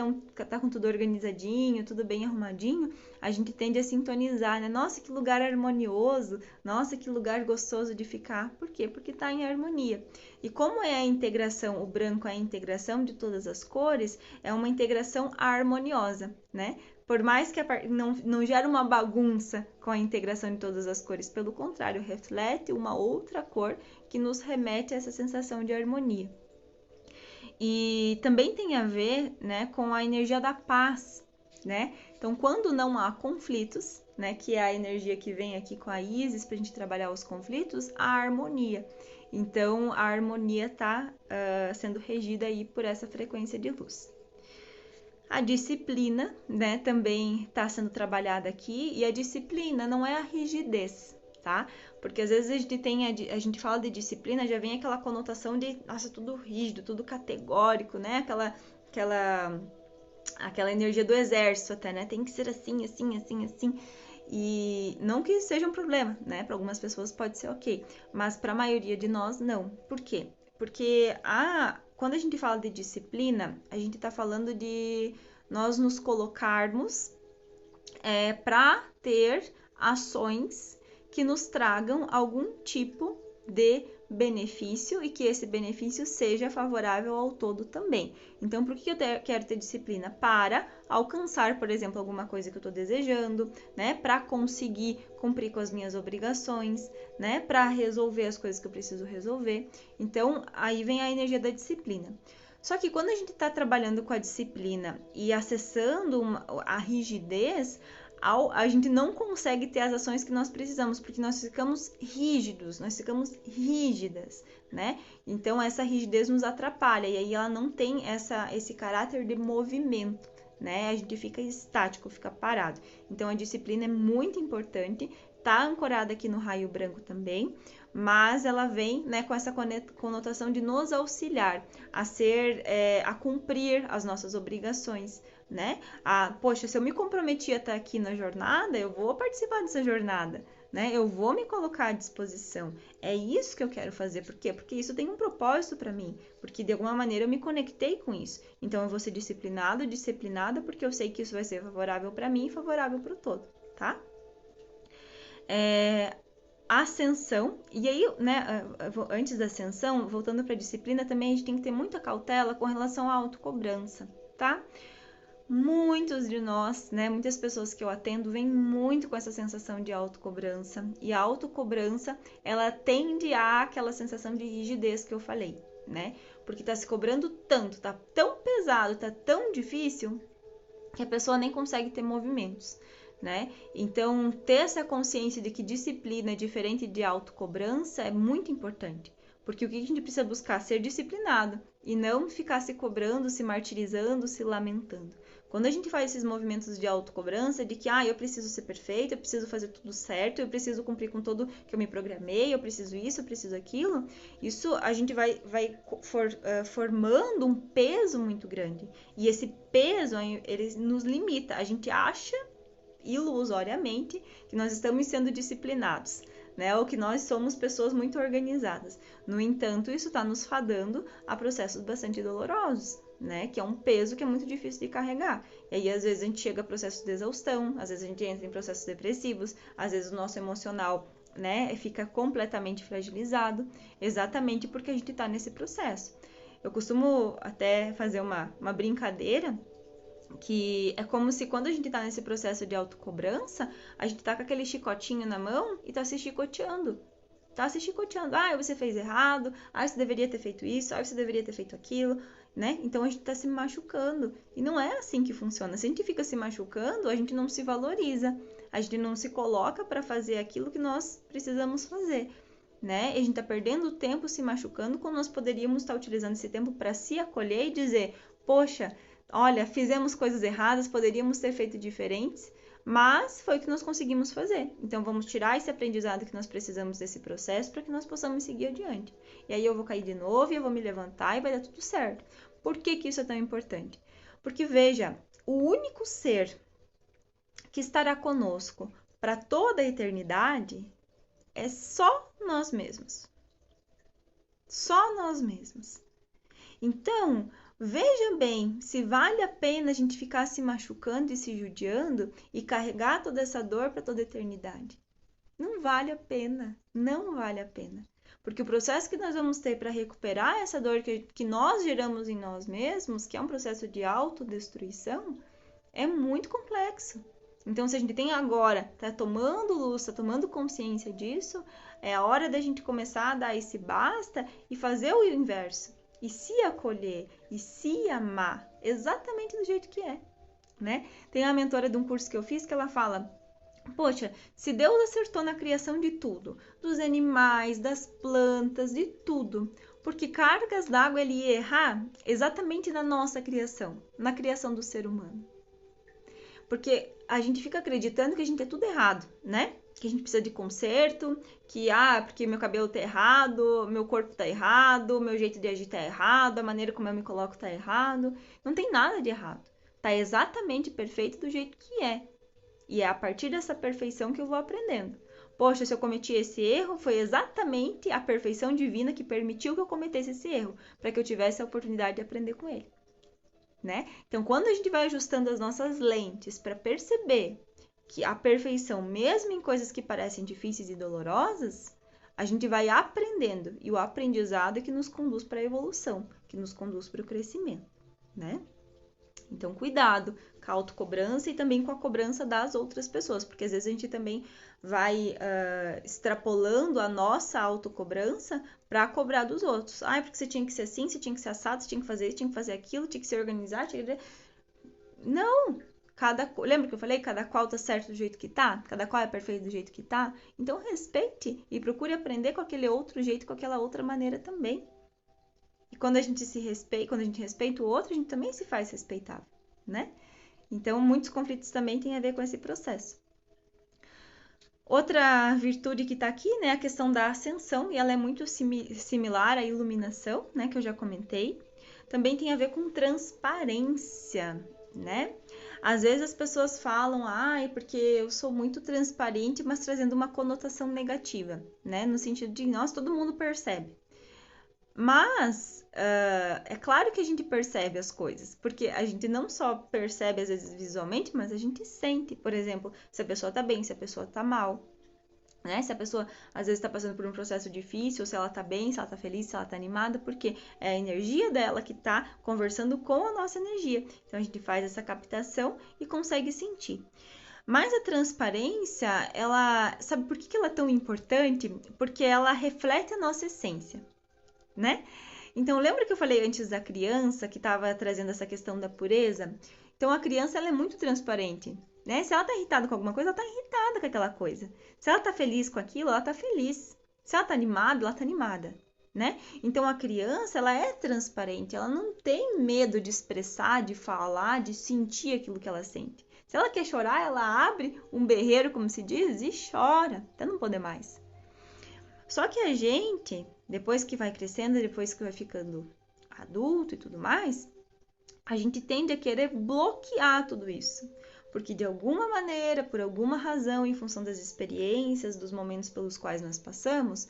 tá com tudo organizadinho, tudo bem arrumadinho, a gente tende a sintonizar, né? Nossa, que lugar harmonioso, nossa, que lugar gostoso de ficar. Por quê? Porque tá em harmonia. E como é a integração, o branco é a integração de todas as cores, é uma integração harmoniosa, né? Por mais que não gere uma bagunça com a integração de todas as cores, pelo contrário, reflete uma outra cor que nos remete a essa sensação de harmonia. E também tem a ver, né, com a energia da paz, né? Então, quando não há conflitos, né, que é a energia que vem aqui com a Isis para a gente trabalhar os conflitos, a harmonia. Então, a harmonia está sendo regida aí por essa frequência de luz. A disciplina, né, também está sendo trabalhada aqui, e a disciplina não é a rigidez, tá? Porque às vezes a gente fala de disciplina, já vem aquela conotação de, nossa, tudo rígido, tudo categórico, né? Aquela energia do exército até, né? Tem que ser assim, assim, assim, assim. E não que seja um problema, né? Para algumas pessoas pode ser ok, mas para a maioria de nós não. Por quê? Porque quando a gente fala de disciplina, a gente está falando de nós nos colocarmos para ter ações que nos tragam algum tipo de benefício e que esse benefício seja favorável ao todo também. Então, por que eu quero ter disciplina? Para alcançar, por exemplo, alguma coisa que eu estou desejando, né? Para conseguir cumprir com as minhas obrigações, né? Para resolver as coisas que eu preciso resolver. Então, aí vem a energia da disciplina. Só que quando a gente está trabalhando com a disciplina e acessando a rigidez, a gente não consegue ter as ações que nós precisamos, porque nós ficamos rígidos, nós ficamos rígidas, né? Então essa rigidez nos atrapalha e aí ela não tem esse caráter de movimento, né? A gente fica estático, fica parado. Então a disciplina é muito importante, tá ancorada aqui no raio branco também, mas ela vem, né, com essa conotação de nos auxiliar a cumprir as nossas obrigações, né? Poxa, se eu me comprometi a estar aqui na jornada, eu vou participar dessa jornada, né? Eu vou me colocar à disposição. É isso que eu quero fazer. Por quê? Porque isso tem um propósito para mim. Porque de alguma maneira eu me conectei com isso. Então eu vou ser disciplinada, porque eu sei que isso vai ser favorável para mim e favorável para o todo, tá? Ascensão, e aí, né, antes da ascensão, voltando para a disciplina, também a gente tem que ter muita cautela com relação à autocobrança, tá? Muitos de nós, né, muitas pessoas que eu atendo vêm muito com essa sensação de autocobrança, e a autocobrança, ela tende a aquela sensação de rigidez que eu falei, né? Porque tá se cobrando tanto, tá tão pesado, tá tão difícil, que a pessoa nem consegue ter movimentos, né? Então, ter essa consciência de que disciplina é diferente de autocobrança é muito importante. Porque o que a gente precisa buscar? Ser disciplinado e não ficar se cobrando, se martirizando, se lamentando. Quando a gente faz esses movimentos de autocobrança, de que, eu preciso ser perfeito, eu preciso fazer tudo certo, eu preciso cumprir com tudo que eu me programei, eu preciso isso, eu preciso aquilo, isso a gente vai formando um peso muito grande. E esse peso, ele nos limita. A gente acha, ilusoriamente, que nós estamos sendo disciplinados, né? Ou que nós somos pessoas muito organizadas. No entanto, isso está nos fadando a processos bastante dolorosos, né? Que é um peso que é muito difícil de carregar. E aí, às vezes, a gente chega a processos de exaustão, às vezes a gente entra em processos depressivos, às vezes o nosso emocional, né, fica completamente fragilizado, exatamente porque a gente está nesse processo. Eu costumo até fazer uma brincadeira, que é como se quando a gente tá nesse processo de autocobrança, a gente tá com aquele chicotinho na mão e tá se chicoteando. Tá se chicoteando. Você fez errado. Você deveria ter feito isso. Você deveria ter feito aquilo, né? Então a gente tá se machucando. E não é assim que funciona. Se a gente fica se machucando, a gente não se valoriza. A gente não se coloca para fazer aquilo que nós precisamos fazer, né? E a gente tá perdendo tempo se machucando quando nós poderíamos estar utilizando esse tempo para se acolher e dizer: poxa, olha, fizemos coisas erradas, poderíamos ter feito diferentes, mas foi o que nós conseguimos fazer. Então vamos tirar esse aprendizado que nós precisamos desse processo para que nós possamos seguir adiante. E aí eu vou cair de novo, e eu vou me levantar e vai dar tudo certo. Por que isso é tão importante? Porque veja, o único ser que estará conosco para toda a eternidade é só nós mesmos. Só nós mesmos. Então, veja bem se vale a pena a gente ficar se machucando e se judiando e carregar toda essa dor para toda a eternidade. Não vale a pena, não vale a pena. Porque o processo que nós vamos ter para recuperar essa dor que nós geramos em nós mesmos, que é um processo de autodestruição, é muito complexo. Então, se a gente tem agora, tá tomando luz, tá tomando consciência disso, é a hora da gente começar a dar esse basta e fazer o inverso. E se acolher, e se amar, exatamente do jeito que é, né? Tem uma mentora de um curso que eu fiz que ela fala: poxa, se Deus acertou na criação de tudo, dos animais, das plantas, de tudo, porque cargas d'água ele ia errar exatamente na nossa criação, na criação do ser humano. Porque a gente fica acreditando que a gente é tudo errado, né? Que a gente precisa de conserto, que, porque meu cabelo tá errado, meu corpo tá errado, meu jeito de agir tá errado, a maneira como eu me coloco tá errado. Não tem nada de errado. Tá exatamente perfeito do jeito que é. E é a partir dessa perfeição que eu vou aprendendo. Poxa, se eu cometi esse erro, foi exatamente a perfeição divina que permitiu que eu cometesse esse erro, para que eu tivesse a oportunidade de aprender com ele, né? Então, quando a gente vai ajustando as nossas lentes para perceber que a perfeição, mesmo em coisas que parecem difíceis e dolorosas, a gente vai aprendendo. E o aprendizado é que nos conduz para a evolução, que nos conduz para o crescimento, né? Então, cuidado com a autocobrança e também com a cobrança das outras pessoas, porque às vezes a gente também vai extrapolando a nossa autocobrança para cobrar dos outros. Porque você tinha que ser assim, você tinha que ser assado, você tinha que fazer isso, tinha que fazer aquilo, tinha que se organizar. Não! Lembra que eu falei? Cada qual tá certo do jeito que tá? Cada qual é perfeito do jeito que tá? Então, respeite e procure aprender com aquele outro jeito, com aquela outra maneira também. E quando a gente se respeita, quando a gente respeita o outro, a gente também se faz respeitável, né? Então, muitos conflitos também têm a ver com esse processo. Outra virtude que está aqui, né, é a questão da ascensão, e ela é muito similar à iluminação, né, que eu já comentei. Também tem a ver com transparência, né? Às vezes as pessoas falam, porque eu sou muito transparente, mas trazendo uma conotação negativa, né? No sentido de, nossa, todo mundo percebe. Mas é claro que a gente percebe as coisas, porque a gente não só percebe às vezes visualmente, mas a gente sente, por exemplo, se a pessoa tá bem, se a pessoa tá mal, né? Se a pessoa às vezes está passando por um processo difícil, se ela tá bem, se ela tá feliz, se ela tá animada, porque é a energia dela que tá conversando com a nossa energia. Então a gente faz essa captação e consegue sentir. Mas a transparência, sabe por que ela é tão importante? Porque ela reflete a nossa essência, né? Então, lembra que eu falei antes da criança que estava trazendo essa questão da pureza? Então, a criança ela é muito transparente, né? Se ela tá irritada com alguma coisa, ela tá irritada com aquela coisa. Se ela tá feliz com aquilo, ela tá feliz. Se ela tá animada, ela tá animada, né? Então a criança, ela é transparente, ela não tem medo de expressar, de falar, de sentir aquilo que ela sente. Se ela quer chorar, ela abre um berreiro, como se diz, e chora, até não poder mais. Só que a gente, depois que vai crescendo, depois que vai ficando adulto e tudo mais, a gente tende a querer bloquear tudo isso. Porque de alguma maneira, por alguma razão, em função das experiências, dos momentos pelos quais nós passamos,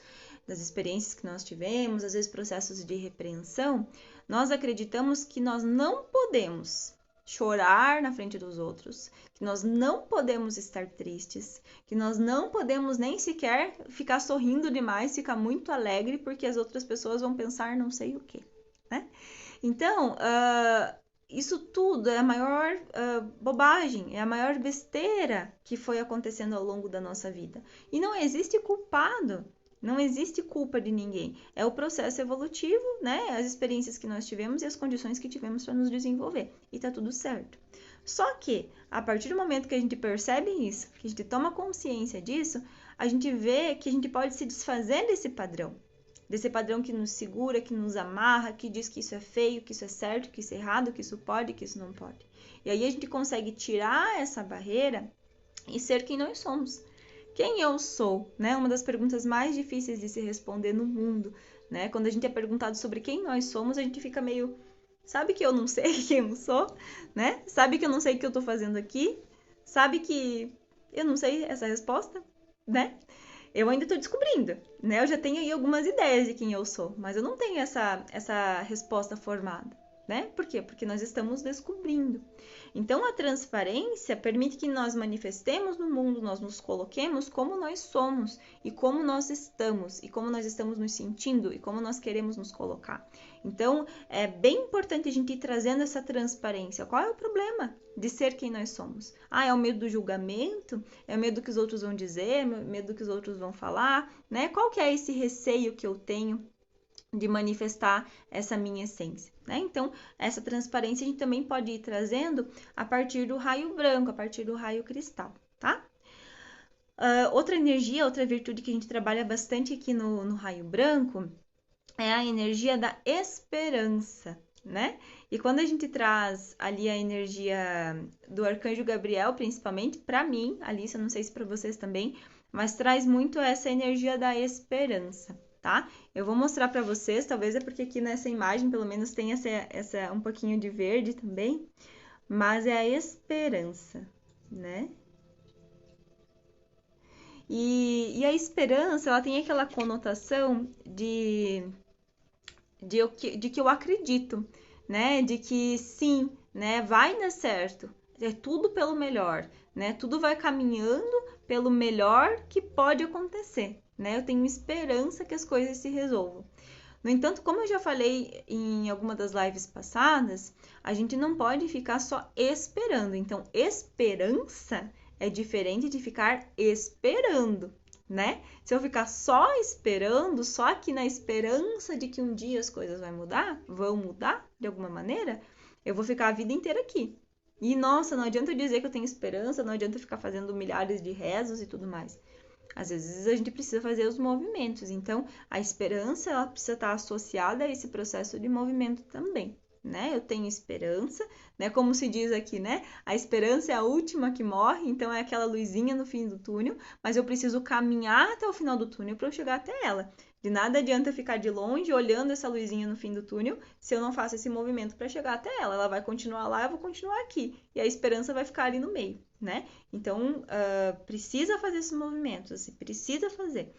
das experiências que nós tivemos, às vezes processos de repreensão, nós acreditamos que nós não podemos chorar na frente dos outros, que nós não podemos estar tristes, que nós não podemos nem sequer ficar sorrindo demais, ficar muito alegre, porque as outras pessoas vão pensar não sei o quê, né? Então, isso tudo é a maior bobagem, é a maior besteira que foi acontecendo ao longo da nossa vida. E não existe culpado, não existe culpa de ninguém. É o processo evolutivo, né? As experiências que nós tivemos e as condições que tivemos para nos desenvolver. E tá tudo certo. Só que, a partir do momento que a gente percebe isso, que a gente toma consciência disso, a gente vê que a gente pode se desfazer desse padrão que nos segura, que nos amarra, que diz que isso é feio, que isso é certo, que isso é errado, que isso pode, que isso não pode. E aí a gente consegue tirar essa barreira e ser quem nós somos. Quem eu sou, né? Uma das perguntas mais difíceis de se responder no mundo, né? Quando a gente é perguntado sobre quem nós somos, a gente fica meio, sabe que eu não sei quem eu sou, né? Sabe que eu não sei o que eu tô fazendo aqui? Sabe que eu não sei essa resposta, né? Eu ainda estou descobrindo, né? Eu já tenho aí algumas ideias de quem eu sou, mas eu não tenho essa resposta formada, né? Por quê? Porque nós estamos descobrindo. Então, a transparência permite que nós manifestemos no mundo, nós nos coloquemos como nós somos e como nós estamos nos sentindo e como nós queremos nos colocar. Então, é bem importante a gente ir trazendo essa transparência. Qual é o problema de ser quem nós somos? É o medo do julgamento? É o medo do que os outros vão dizer? É o medo do que os outros vão falar? Né? Qual que é esse receio que eu tenho de manifestar essa minha essência, né? Então, essa transparência a gente também pode ir trazendo a partir do raio branco, a partir do raio cristal, tá? Outra energia, outra virtude que a gente trabalha bastante aqui no raio branco é a energia da esperança, né? E quando a gente traz ali a energia do arcanjo Gabriel, principalmente, para mim, Alice, eu não sei se para vocês também, mas traz muito essa energia da esperança, tá? Eu vou mostrar para vocês, talvez é porque aqui nessa imagem pelo menos tem essa um pouquinho de verde também, mas é a esperança, né? E a esperança, ela tem aquela conotação de que eu acredito, né? De que sim, né? Vai dar certo. É tudo pelo melhor, né? Tudo vai caminhando pelo melhor que pode acontecer, né? Eu tenho esperança que as coisas se resolvam. No entanto, como eu já falei em alguma das lives passadas, a gente não pode ficar só esperando. Então, esperança é diferente de ficar esperando, né? Se eu ficar só esperando, só aqui na esperança de que um dia as coisas vão mudar de alguma maneira, eu vou ficar a vida inteira aqui. E nossa, não adianta eu dizer que eu tenho esperança, não adianta eu ficar fazendo milhares de rezos e tudo mais. Às vezes a gente precisa fazer os movimentos, então a esperança ela precisa estar associada a esse processo de movimento também, né? Eu tenho esperança, né? Como se diz aqui, né? A esperança é a última que morre, então é aquela luzinha no fim do túnel, mas eu preciso caminhar até o final do túnel para eu chegar até ela. De nada adianta ficar de longe olhando essa luzinha no fim do túnel se eu não faço esse movimento para chegar até ela. Ela vai continuar lá, eu vou continuar aqui. E a esperança vai ficar ali no meio, né? Então, precisa fazer esses movimentos, assim, precisa fazer.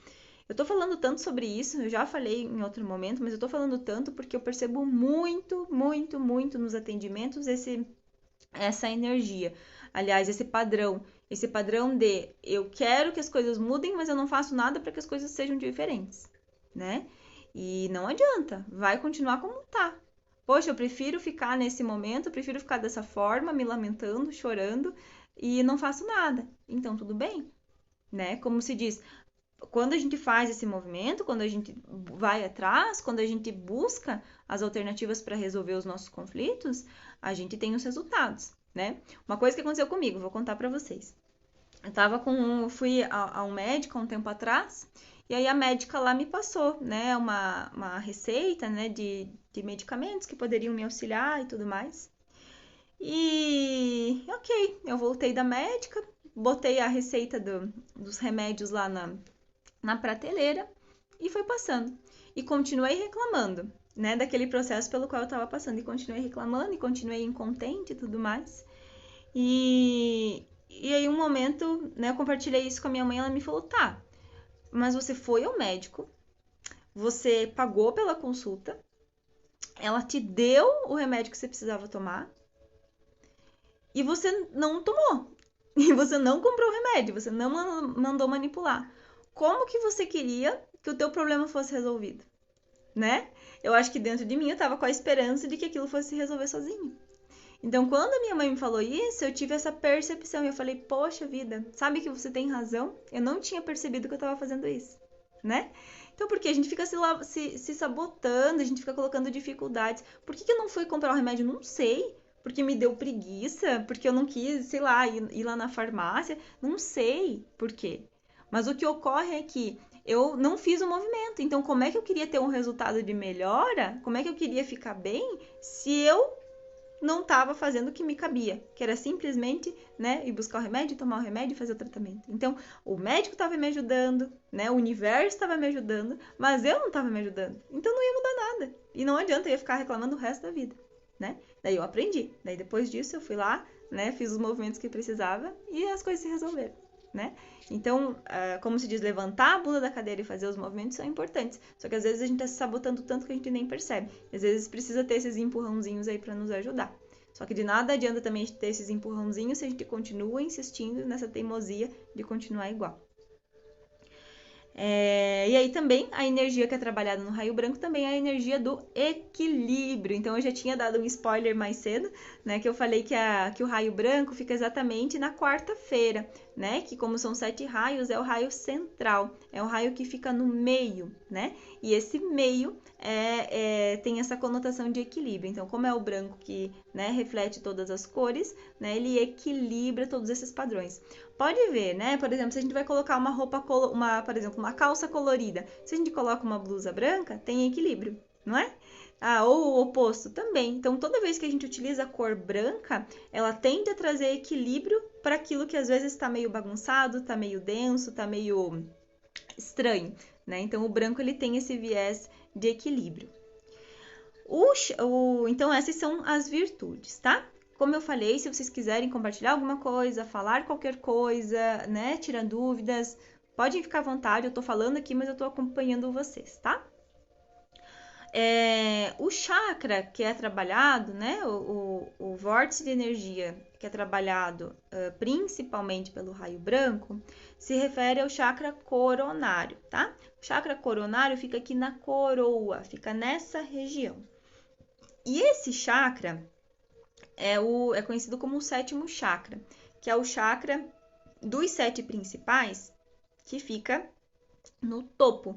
Eu tô falando tanto sobre isso, eu já falei em outro momento, mas eu tô falando tanto porque eu percebo muito, muito, muito nos atendimentos essa energia. Aliás, esse padrão de eu quero que as coisas mudem, mas eu não faço nada para que as coisas sejam diferentes, né? E não adianta, vai continuar como tá. Poxa, eu prefiro ficar nesse momento, eu prefiro ficar dessa forma, me lamentando, chorando e não faço nada. Então, tudo bem, né? Como se diz, quando a gente faz esse movimento, quando a gente vai atrás, quando a gente busca as alternativas para resolver os nossos conflitos, a gente tem os resultados, né? Uma coisa que aconteceu comigo, vou contar para vocês. Fui a um médico há um tempo atrás E aí a médica lá me passou, né, uma receita, né, de medicamentos que poderiam me auxiliar e tudo mais. E ok, eu voltei da médica, botei a receita dos remédios lá na prateleira e foi passando. E continuei reclamando, né, daquele processo pelo qual eu estava passando. E continuei reclamando e continuei incontente e tudo mais. E aí um momento, né, eu compartilhei isso com a minha mãe, ela me falou, tá, mas você foi ao médico, você pagou pela consulta, ela te deu o remédio que você precisava tomar e você não tomou. E você não comprou o remédio, você não mandou manipular. Como que você queria que o teu problema fosse resolvido, né? Eu acho que dentro de mim eu tava com a esperança de que aquilo fosse se resolver sozinho. Então, quando a minha mãe me falou isso, eu tive essa percepção e eu falei, poxa vida, sabe que você tem razão? Eu não tinha percebido que eu tava fazendo isso, né? Então, porque a gente fica se sabotando, a gente fica colocando dificuldades. Por que eu não fui comprar o remédio? Não sei. Porque me deu preguiça, porque eu não quis, sei lá, ir lá na farmácia. Não sei por quê. Mas o que ocorre é que eu não fiz o movimento. Então, como é que eu queria ter um resultado de melhora? Como é que eu queria ficar bem se eu não estava fazendo o que me cabia, que era simplesmente, né, ir buscar o remédio, tomar o remédio e fazer o tratamento. Então, o médico estava me ajudando, né, o universo estava me ajudando, mas eu não estava me ajudando. Então não ia mudar nada. E não adianta, eu ia ficar reclamando o resto da vida, né? Daí eu aprendi. Daí depois disso eu fui lá, né, fiz os movimentos que precisava e as coisas se resolveram, né? Então, como se diz, levantar a bunda da cadeira e fazer os movimentos são importantes. Só que às vezes a gente está se sabotando tanto que a gente nem percebe. Às vezes precisa ter esses empurrãozinhos aí para nos ajudar. Só que de nada adianta também ter esses empurrãozinhos se a gente continua insistindo nessa teimosia de continuar igual. E aí também a energia que é trabalhada no raio branco também é a energia do equilíbrio. Então eu já tinha dado um spoiler mais cedo, né? Que eu falei que o raio branco fica exatamente na quarta-feira, né? Que como são 7 raios, é o raio central, é o raio que fica no meio, né? E esse meio tem essa conotação de equilíbrio. Então, como é o branco que, né, reflete todas as cores, né? Ele equilibra todos esses padrões. Pode ver, né? Por exemplo, se a gente vai colocar uma roupa, por exemplo, uma calça colorida, se a gente coloca uma blusa branca, tem equilíbrio, não é? Ou o oposto também. Então, toda vez que a gente utiliza a cor branca, ela tende a trazer equilíbrio para aquilo que às vezes está meio bagunçado, está meio denso, está meio estranho, né? Então, o branco ele tem esse viés de equilíbrio. Então, essas são as virtudes, tá? Como eu falei, se vocês quiserem compartilhar alguma coisa, falar qualquer coisa, né, tirar dúvidas, podem ficar à vontade, eu tô falando aqui, mas eu tô acompanhando vocês, tá? O chakra que é trabalhado, né, o vórtice de energia que é trabalhado principalmente pelo raio branco, se refere ao chakra coronário, tá? O chakra coronário fica aqui na coroa, fica nessa região. E esse chakra é conhecido como o 7º chakra, que é o chakra dos 7 principais, que fica no topo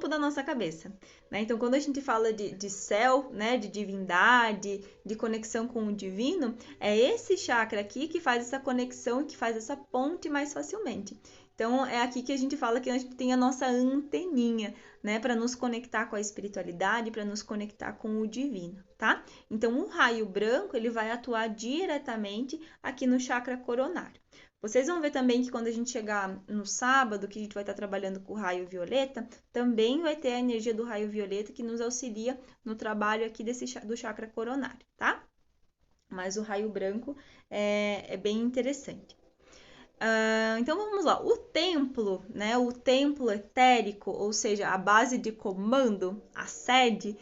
da nossa cabeça, né? Então, quando a gente fala de céu, né, de divindade, de conexão com o divino, é esse chakra aqui que faz essa conexão e que faz essa ponte mais facilmente. Então, é aqui que a gente fala que a gente tem a nossa anteninha, né, para nos conectar com a espiritualidade, para nos conectar com o divino, tá? Então, o raio branco, ele vai atuar diretamente aqui no chakra coronário. Vocês vão ver também que quando a gente chegar no sábado, que a gente vai estar trabalhando com o raio violeta, também vai ter a energia do raio violeta que nos auxilia no trabalho aqui do chakra coronário, tá? Mas o raio branco é bem interessante. Então vamos lá, o templo, né? O templo etérico, ou seja, a base de comando, a sede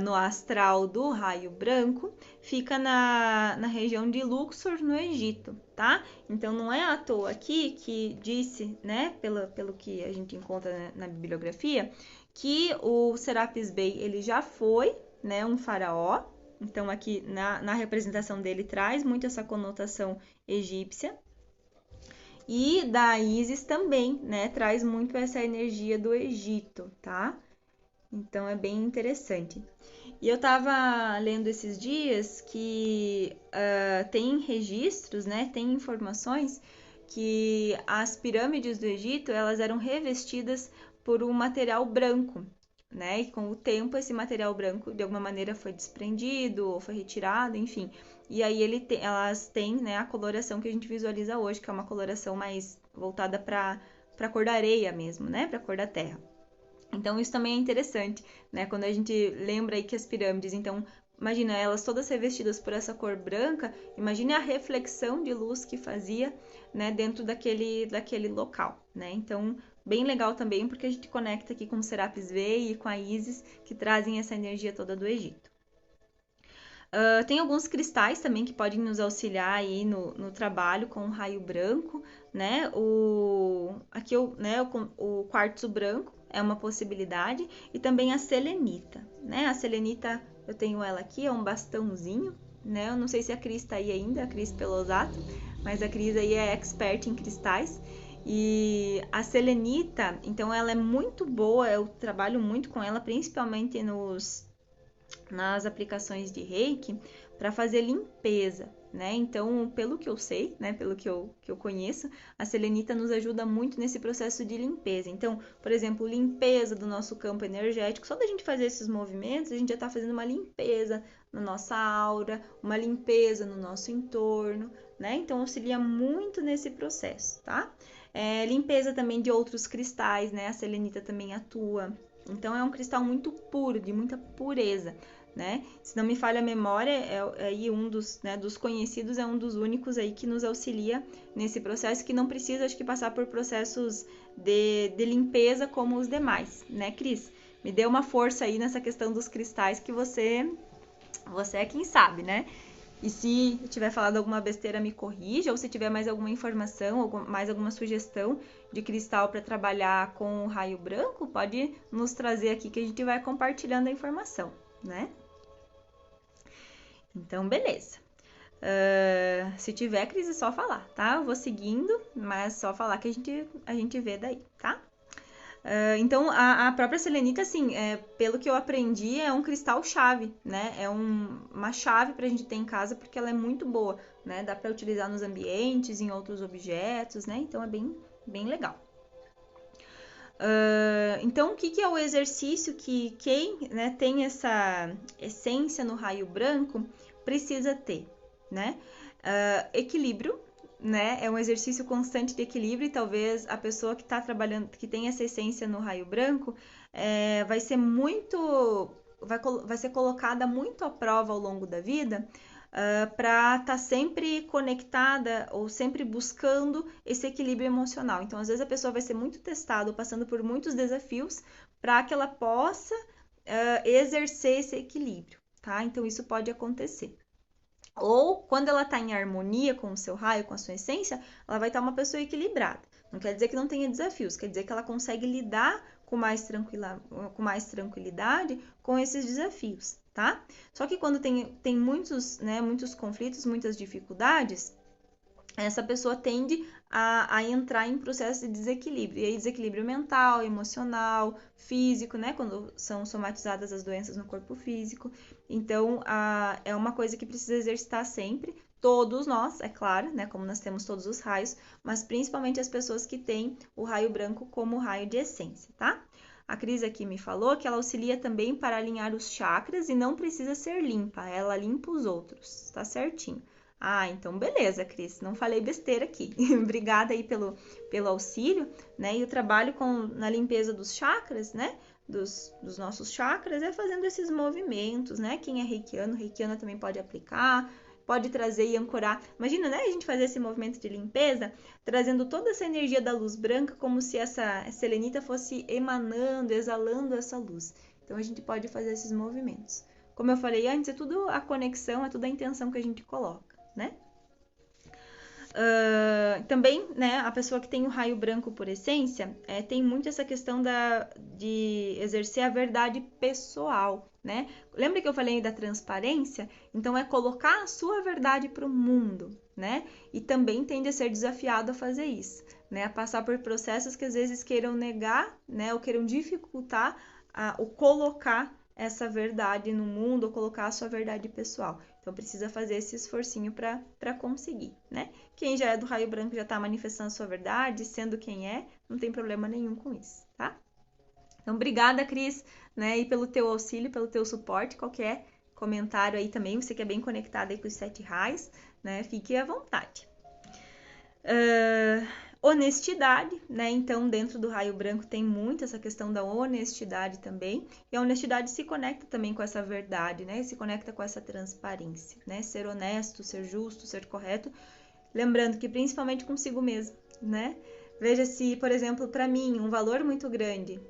no astral do raio branco, fica na região de Luxor, no Egito, tá? Então não é à toa aqui que disse, né, pelo que a gente encontra na bibliografia, que o Serapis Bey ele já foi, né, um faraó. Então aqui na representação dele traz muito essa conotação egípcia. E da Isis também, né? Traz muito essa energia do Egito, tá? Então é bem interessante. E eu tava lendo esses dias que tem registros, né? Tem informações que as pirâmides do Egito, elas eram revestidas por um material branco, né? E com o tempo esse material branco de alguma maneira foi desprendido ou foi retirado, enfim. E aí elas têm, né, a coloração que a gente visualiza hoje, que é uma coloração mais voltada para a cor da areia mesmo, né? Para a cor da terra. Então isso também é interessante, né? Quando a gente lembra aí que as pirâmides, então imagina elas todas revestidas por essa cor branca, imagine a reflexão de luz que fazia, né, dentro daquele local, né? Então, bem legal também, porque a gente conecta aqui com o Serapis Bey e com a Isis, que trazem essa energia toda do Egito. Tem alguns cristais também que podem nos auxiliar aí no trabalho com o raio branco, né? Aqui o quartzo branco é uma possibilidade, e também a selenita, né? A selenita, eu tenho ela aqui, é um bastãozinho, né? Eu não sei se a Cris tá aí ainda, a Cris Pelosato, mas a Cris aí é expert em cristais. E a selenita, então ela é muito boa, eu trabalho muito com ela, principalmente nas aplicações de Reiki, para fazer limpeza, né? Então, pelo que eu sei, né, pelo que eu conheço, a selenita nos ajuda muito nesse processo de limpeza. Então, por exemplo, limpeza do nosso campo energético, só da gente fazer esses movimentos, a gente já está fazendo uma limpeza na nossa aura, uma limpeza no nosso entorno, né? Então, auxilia muito nesse processo, tá? Limpeza também de outros cristais, né? A selenita também atua. Então, é um cristal muito puro, de muita pureza, né? Se não me falha a memória, é aí um dos conhecidos, é um dos únicos aí que nos auxilia nesse processo, que não precisa, acho que, passar por processos de limpeza como os demais, né, Cris? Me dê uma força aí nessa questão dos cristais, que você é quem sabe, né? E se eu tiver falado alguma besteira, me corrija, ou se tiver mais alguma informação, mais alguma sugestão de cristal para trabalhar com o raio branco, pode nos trazer aqui que a gente vai compartilhando a informação, né? Então, beleza. Se tiver, Cris, é só falar, tá? Eu vou seguindo, mas só falar que a gente vê daí, tá? Então, a própria selenita, assim, pelo que eu aprendi, é um cristal chave, né? É uma chave pra gente ter em casa, porque ela é muito boa, né? Dá pra utilizar nos ambientes, em outros objetos, né? Então, é bem, bem legal. Então, o que é o exercício que quem, né, tem essa essência no raio branco precisa ter, né? Equilíbrio, né? É um exercício constante de equilíbrio, e talvez a pessoa que está trabalhando, que tem essa essência no raio branco, vai ser vai ser colocada muito à prova ao longo da vida, para estar sempre conectada ou sempre buscando esse equilíbrio emocional. Então, às vezes a pessoa vai ser muito testada, passando por muitos desafios, para que ela possa exercer esse equilíbrio, tá? Então, isso pode acontecer. Ou quando ela está em harmonia com o seu raio, com a sua essência, ela vai estar uma pessoa equilibrada. Não quer dizer que não tenha desafios, quer dizer que ela consegue lidar com mais tranquilidade com esses desafios, tá? Só que quando tem muitos, né, muitos conflitos, muitas dificuldades, essa pessoa tende a entrar em processo de desequilíbrio. E aí, desequilíbrio mental, emocional, físico, né? Quando são somatizadas as doenças no corpo físico. Então, é uma coisa que precisa exercitar sempre. Todos nós, é claro, né? Como nós temos todos os raios, mas principalmente as pessoas que têm o raio branco como raio de essência, tá? A Cris aqui me falou que ela auxilia também para alinhar os chakras e não precisa ser limpa, ela limpa os outros, tá certinho. Ah, então beleza, Cris, não falei besteira aqui. Obrigada aí pelo auxílio, né? E o trabalho na limpeza dos chakras, né? Dos nossos chakras, é fazendo esses movimentos, né? Quem é reikiana também pode aplicar, pode trazer e ancorar. Imagina, né? A gente fazer esse movimento de limpeza, trazendo toda essa energia da luz branca, como se essa selenita fosse emanando, exalando essa luz. Então, a gente pode fazer esses movimentos. Como eu falei antes, é tudo a conexão, é tudo a intenção que a gente coloca, né? Também, né, a pessoa que tem o raio branco por essência, tem muito essa questão de exercer a verdade pessoal, né? Lembra que eu falei da transparência? Então, é colocar a sua verdade para o mundo, né? E também tende a ser desafiado a fazer isso, né? A passar por processos que às vezes queiram negar, né? Ou queiram dificultar o colocar essa verdade no mundo, ou colocar a sua verdade pessoal. Então, precisa fazer esse esforcinho para conseguir, né? Quem já é do raio branco já está manifestando a sua verdade, sendo quem é, não tem problema nenhum com isso, tá? Então, obrigada, Cris, né, e pelo teu auxílio, pelo teu suporte. Qualquer comentário aí também, você que é bem conectado aí com os 7 raios, né, fique à vontade. Honestidade, né? Então, dentro do raio branco tem muito essa questão da honestidade também. E a honestidade se conecta também com essa verdade, né? Se conecta com essa transparência, né? Ser honesto, ser justo, ser correto. Lembrando que principalmente consigo mesmo, né? Veja se, por exemplo, para mim, um valor muito grande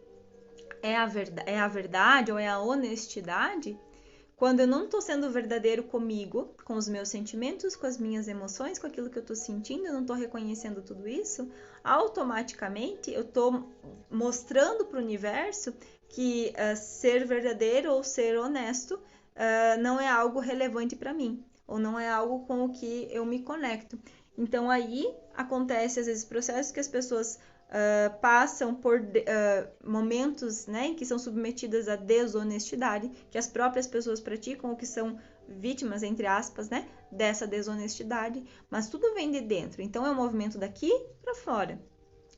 é a verdade ou é a honestidade. Quando eu não estou sendo verdadeiro comigo, com os meus sentimentos, com as minhas emoções, com aquilo que eu estou sentindo, eu não estou reconhecendo tudo isso, automaticamente eu estou mostrando para o universo que ser verdadeiro ou ser honesto não é algo relevante para mim, ou não é algo com o que eu me conecto. Então aí acontece às vezes processos que as pessoas passam por momentos, né, em que são submetidas à desonestidade, que as próprias pessoas praticam ou que são vítimas, entre aspas, né, dessa desonestidade, mas tudo vem de dentro. Então é um movimento daqui para fora.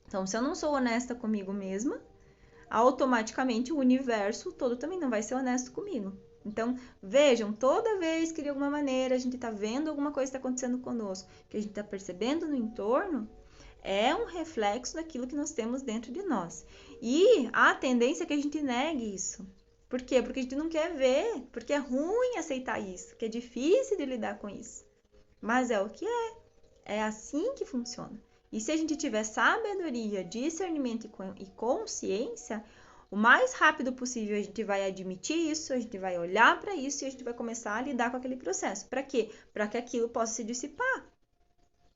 Então, se eu não sou honesta comigo mesma, automaticamente o universo todo também não vai ser honesto comigo. Então, vejam, toda vez que de alguma maneira a gente está vendo alguma coisa está acontecendo conosco, que a gente está percebendo no entorno, é um reflexo daquilo que nós temos dentro de nós. E a tendência é que a gente negue isso. Por quê? Porque a gente não quer ver, porque é ruim aceitar isso, que é difícil de lidar com isso. Mas é o que é. É assim que funciona. E se a gente tiver sabedoria, discernimento e consciência, o mais rápido possível a gente vai admitir isso, a gente vai olhar para isso e a gente vai começar a lidar com aquele processo. Para quê? Para que aquilo possa se dissipar.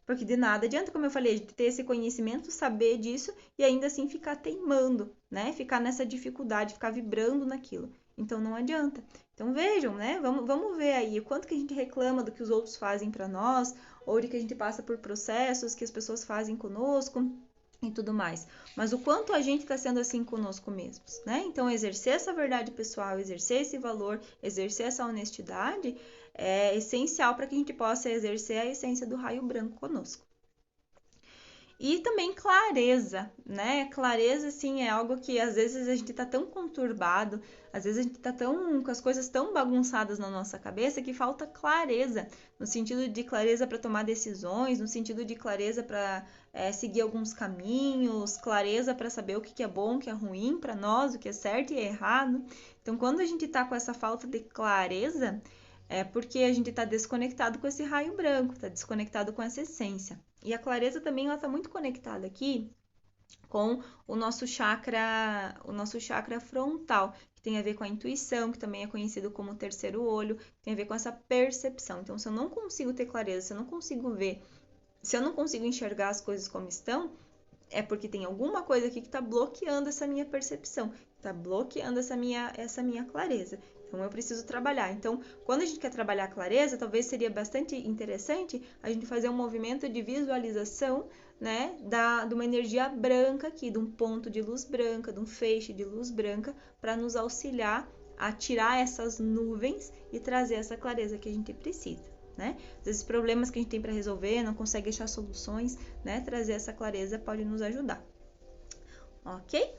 Porque de nada adianta, como eu falei, a gente ter esse conhecimento, saber disso e ainda assim ficar teimando, né? Ficar nessa dificuldade, ficar vibrando naquilo. Então não adianta. Então vejam, né? Vamos ver aí o quanto que a gente reclama do que os outros fazem para nós, ou de que a gente passa por processos que as pessoas fazem conosco e tudo mais. Mas o quanto a gente está sendo assim conosco mesmos, né? Então exercer essa verdade pessoal, exercer esse valor, exercer essa honestidade é essencial para que a gente possa exercer a essência do raio branco conosco. E também clareza, né? Clareza, assim, é algo que às vezes a gente tá tão conturbado, às vezes a gente tá tão com as coisas tão bagunçadas na nossa cabeça que falta clareza, no sentido de clareza para tomar decisões, no sentido de clareza para seguir alguns caminhos, clareza para saber o que é bom, o que é ruim para nós, o que é certo e é errado. Então, quando a gente tá com essa falta de clareza, é porque a gente está desconectado com esse raio branco, está desconectado com essa essência. E a clareza também ela está muito conectada aqui com o nosso chakra frontal, que tem a ver com a intuição, que também é conhecido como terceiro olho, que tem a ver com essa percepção. Então, se eu não consigo ter clareza, se eu não consigo ver, se eu não consigo enxergar as coisas como estão, é porque tem alguma coisa aqui que está bloqueando essa minha percepção, está bloqueando essa minha clareza. Então, eu preciso trabalhar. Então, quando a gente quer trabalhar a clareza, talvez seria bastante interessante a gente fazer um movimento de visualização, né, de uma energia branca aqui, de um ponto de luz branca, de um feixe de luz branca, para nos auxiliar a tirar essas nuvens e trazer essa clareza que a gente precisa, né? Às vezes, problemas que a gente tem para resolver, não consegue achar soluções, né? Trazer essa clareza pode nos ajudar. Ok?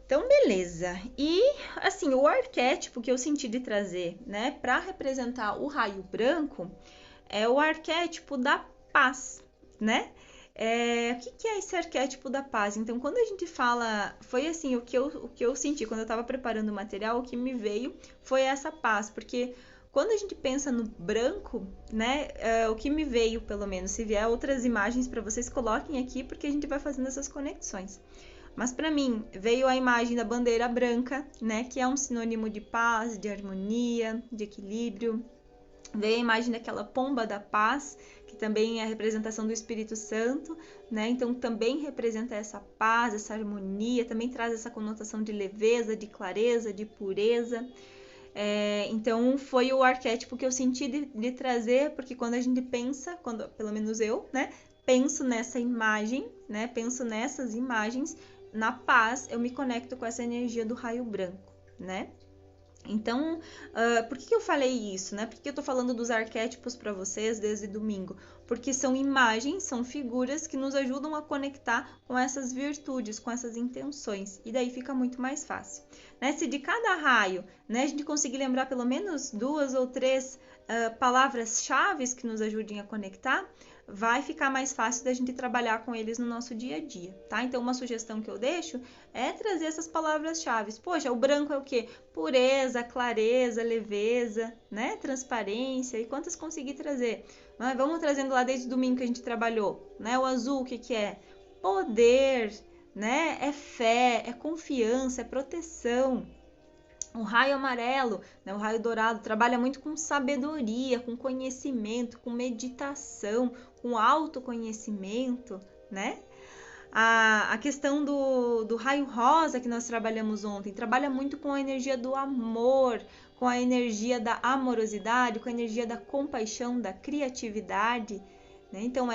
Então, beleza. E, assim, o arquétipo que eu senti de trazer, né, para representar o raio branco é o arquétipo da paz, né? O que é esse arquétipo da paz? Então, quando a gente fala, foi assim, o que eu senti quando eu estava preparando o material, o que me veio foi essa paz, porque quando a gente pensa no branco, né, o que me veio, pelo menos, se vier outras imagens para vocês, coloquem aqui, porque a gente vai fazendo essas conexões. Mas para mim veio a imagem da bandeira branca, né, que é um sinônimo de paz, de harmonia, de equilíbrio. Veio a imagem daquela pomba da paz, que também é a representação do Espírito Santo, né? Então também representa essa paz, essa harmonia, também traz essa conotação de leveza, de clareza, de pureza. Então foi o arquétipo que eu senti de trazer, porque quando a gente pensa, pelo menos eu, né, penso nessa imagem, né, penso nessas imagens, na paz, eu me conecto com essa energia do raio branco, né? Então, por que eu falei isso, né? Por que eu tô falando dos arquétipos para vocês desde domingo? porque são imagens, são figuras que nos ajudam a conectar com essas virtudes, com essas intenções, e daí fica muito mais fácil. Né? Se de cada raio, né, a gente conseguir lembrar pelo menos 2 ou 3 palavras-chave que nos ajudem a conectar, vai ficar mais fácil da gente trabalhar com eles no nosso dia a dia, tá? Então, uma sugestão que eu deixo é trazer essas palavras-chave. Poxa, o branco é o quê? Pureza, clareza, leveza, né? Transparência. E quantas conseguir trazer? Mas vamos trazendo lá desde o domingo que a gente trabalhou, né? O azul, o que é? Poder, né? É fé, é confiança, é proteção. O raio amarelo, né, o raio dourado, trabalha muito com sabedoria, com conhecimento, com meditação, com autoconhecimento, né? A questão do raio rosa que nós trabalhamos ontem, trabalha muito com a energia do amor, com a energia da amorosidade, com a energia da compaixão, da criatividade, né? Então,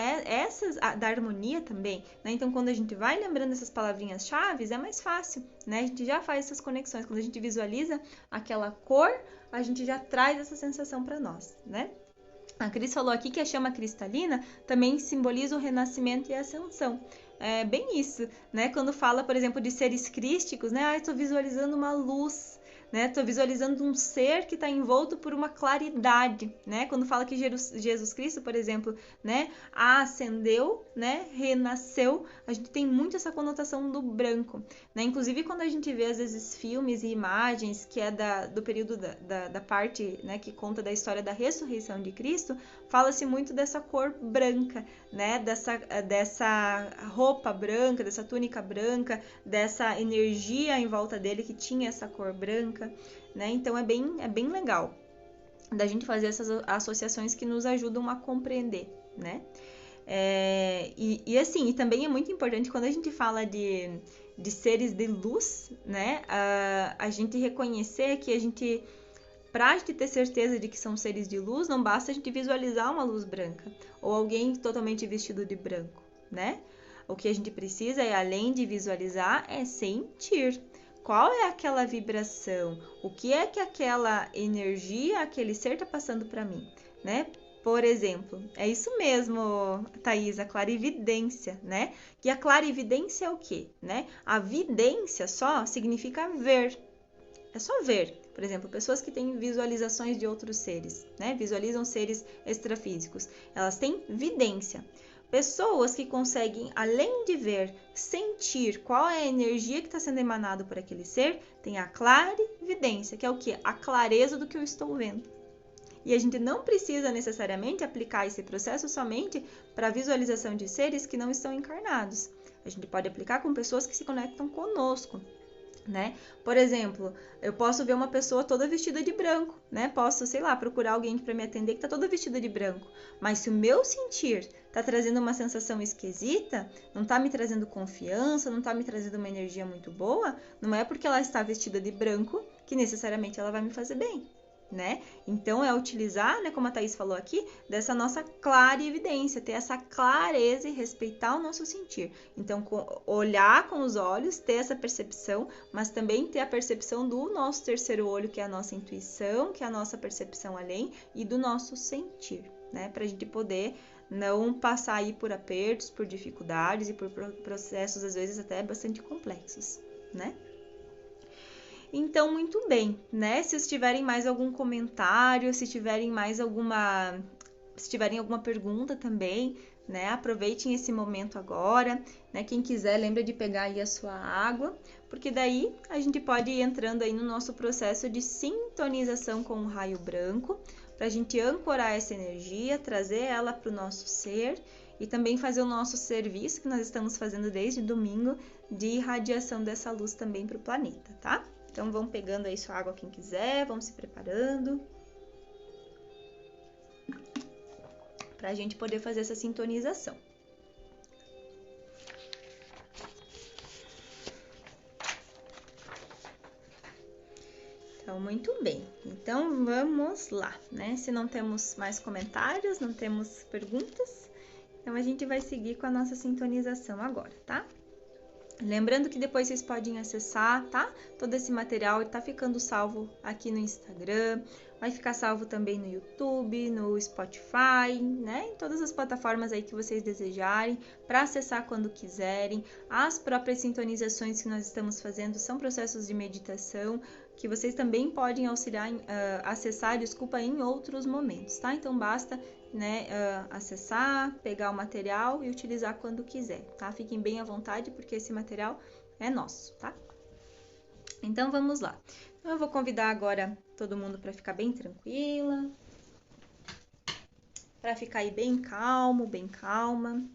da harmonia também, né? Então, quando a gente vai lembrando essas palavrinhas-chave, é mais fácil, né? A gente já faz essas conexões. Quando a gente visualiza aquela cor, a gente já traz essa sensação para nós, né? A Cris falou aqui que a chama cristalina também simboliza o renascimento e a ascensão. É bem isso, né? Quando fala, por exemplo, de seres crísticos, né? Estou visualizando uma luz, né? Estou visualizando um ser que está envolto por uma claridade, né? Quando fala que Jesus Cristo, por exemplo, né? Ascendeu, né? Renasceu, a gente tem muito essa conotação do branco, né? Inclusive, quando a gente vê, às vezes, filmes e imagens que é do período da parte, né? Que conta da história da ressurreição de Cristo, fala-se muito dessa cor branca, né? Dessa roupa branca, dessa túnica branca, dessa energia em volta dele que tinha essa cor branca, né? Então é bem legal da gente fazer essas associações que nos ajudam a compreender, né? E também é muito importante quando a gente fala de seres de luz, né? A gente reconhecer que para a gente ter certeza de que são seres de luz, não basta a gente visualizar uma luz branca ou alguém totalmente vestido de branco, né? O que a gente precisa além de visualizar, é sentir. Qual é aquela vibração? O que é que aquela energia, aquele ser está passando para mim, né? Por exemplo, é isso mesmo, Thaís, a clarividência, né? E a clarividência é o quê, né? A vidência só significa ver. É só ver. Por exemplo, pessoas que têm visualizações de outros seres, né? Visualizam seres extrafísicos. Elas têm vidência. Pessoas que conseguem, além de ver, sentir qual é a energia que está sendo emanada por aquele ser, tem a clarividência, que é o quê? A clareza do que eu estou vendo. E a gente não precisa necessariamente aplicar esse processo somente para a visualização de seres que não estão encarnados. A gente pode aplicar com pessoas que se conectam conosco, né? Por exemplo, eu posso ver uma pessoa toda vestida de branco, né? Posso, sei lá, procurar alguém para me atender que está toda vestida de branco. Mas se o meu sentir está trazendo uma sensação esquisita, não está me trazendo confiança, não está me trazendo uma energia muito boa, não é porque ela está vestida de branco que necessariamente ela vai me fazer bem, né? Então é utilizar, né, como a Thaís falou aqui, dessa nossa clarividência, ter essa clareza e respeitar o nosso sentir. Então, olhar com os olhos, ter essa percepção, mas também ter a percepção do nosso terceiro olho, que é a nossa intuição, que é a nossa percepção além, e do nosso sentir, né? Pra gente poder não passar aí por apertos, por dificuldades e por processos, às vezes, até bastante complexos, né? Então, muito bem, né? Se tiverem mais algum comentário, se tiverem alguma pergunta também, né? Aproveitem esse momento agora, né? Quem quiser, lembra de pegar aí a sua água, porque daí a gente pode ir entrando aí no nosso processo de sintonização com o raio branco, para a gente ancorar essa energia, trazer ela para o nosso ser e também fazer o nosso serviço que nós estamos fazendo desde domingo de irradiação dessa luz também para o planeta, tá? Então, vão pegando aí sua água quem quiser, vão se preparando para a gente poder fazer essa sintonização. Então, muito bem. Então, vamos lá, né? Se não temos mais comentários, não temos perguntas, então a gente vai seguir com a nossa sintonização agora, tá? Lembrando que depois vocês podem acessar, tá? Todo esse material está ficando salvo aqui no Instagram, vai ficar salvo também no YouTube, no Spotify, né? Em todas as plataformas aí que vocês desejarem, para acessar quando quiserem. As próprias sintonizações que nós estamos fazendo são processos de meditação que vocês também podem auxiliar, acessar, em outros momentos, tá? Então basta, né, acessar, pegar o material e utilizar quando quiser, tá? Fiquem bem à vontade, porque esse material é nosso, tá? Então vamos lá. Então, eu vou convidar agora todo mundo para ficar bem tranquila, para ficar aí bem calmo, bem calma.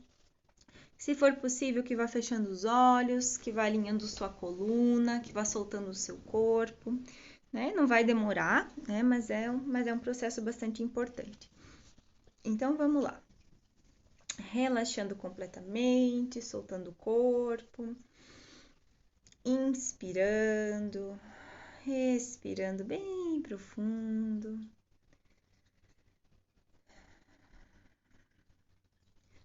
Se for possível, que vá fechando os olhos, que vá alinhando sua coluna, que vá soltando o seu corpo, né? Não vai demorar, né? Mas é um processo bastante importante. Então, vamos lá. Relaxando completamente, soltando o corpo, inspirando, respirando bem profundo.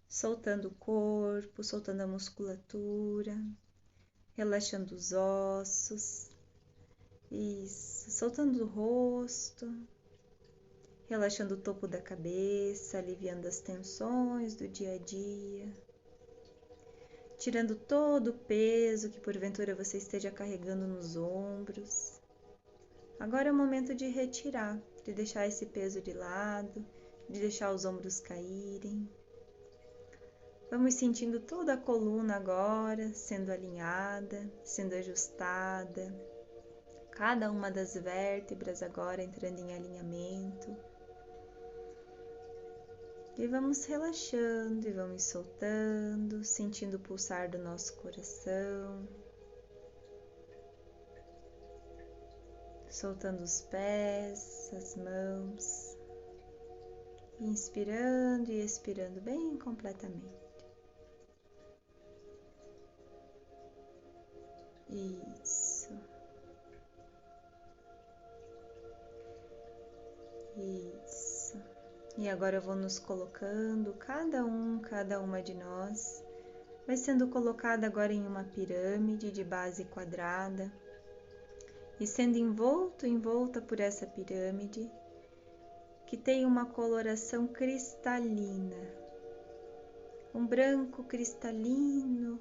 Soltando o corpo, soltando a musculatura, relaxando os ossos, isso, soltando o rosto, relaxando o topo da cabeça, aliviando as tensões do dia a dia, tirando todo o peso que porventura você esteja carregando nos ombros. Agora é o momento de retirar, de deixar esse peso de lado, de deixar os ombros caírem. Vamos sentindo toda a coluna agora sendo alinhada, sendo ajustada. Cada uma das vértebras agora entrando em alinhamento. E vamos relaxando e vamos soltando, sentindo o pulsar do nosso coração. Soltando os pés, as mãos. Inspirando e expirando bem completamente. Isso. Isso. E agora eu vou nos colocando, cada uma de nós vai sendo colocada agora em uma pirâmide de base quadrada e sendo envolta por essa pirâmide que tem uma coloração cristalina, um branco cristalino,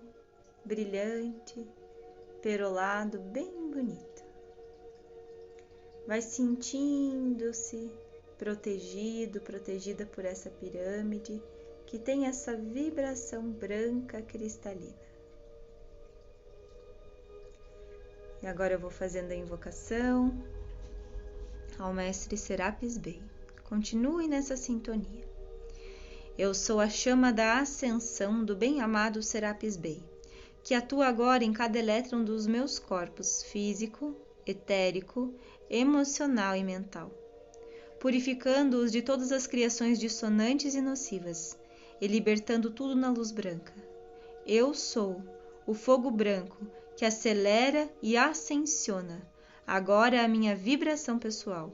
brilhante, perolado, bem bonito. Vai sentindo-se protegida por essa pirâmide que tem essa vibração branca cristalina. E agora eu vou fazendo a invocação ao Mestre Serapis Bey. Continue nessa sintonia. Eu sou a chama da ascensão do bem-amado Serapis Bey, que atua agora em cada elétron dos meus corpos físico, etérico, emocional e mental, purificando-os de todas as criações dissonantes e nocivas, e libertando tudo na luz branca. Eu sou o fogo branco que acelera e ascensiona agora a minha vibração pessoal,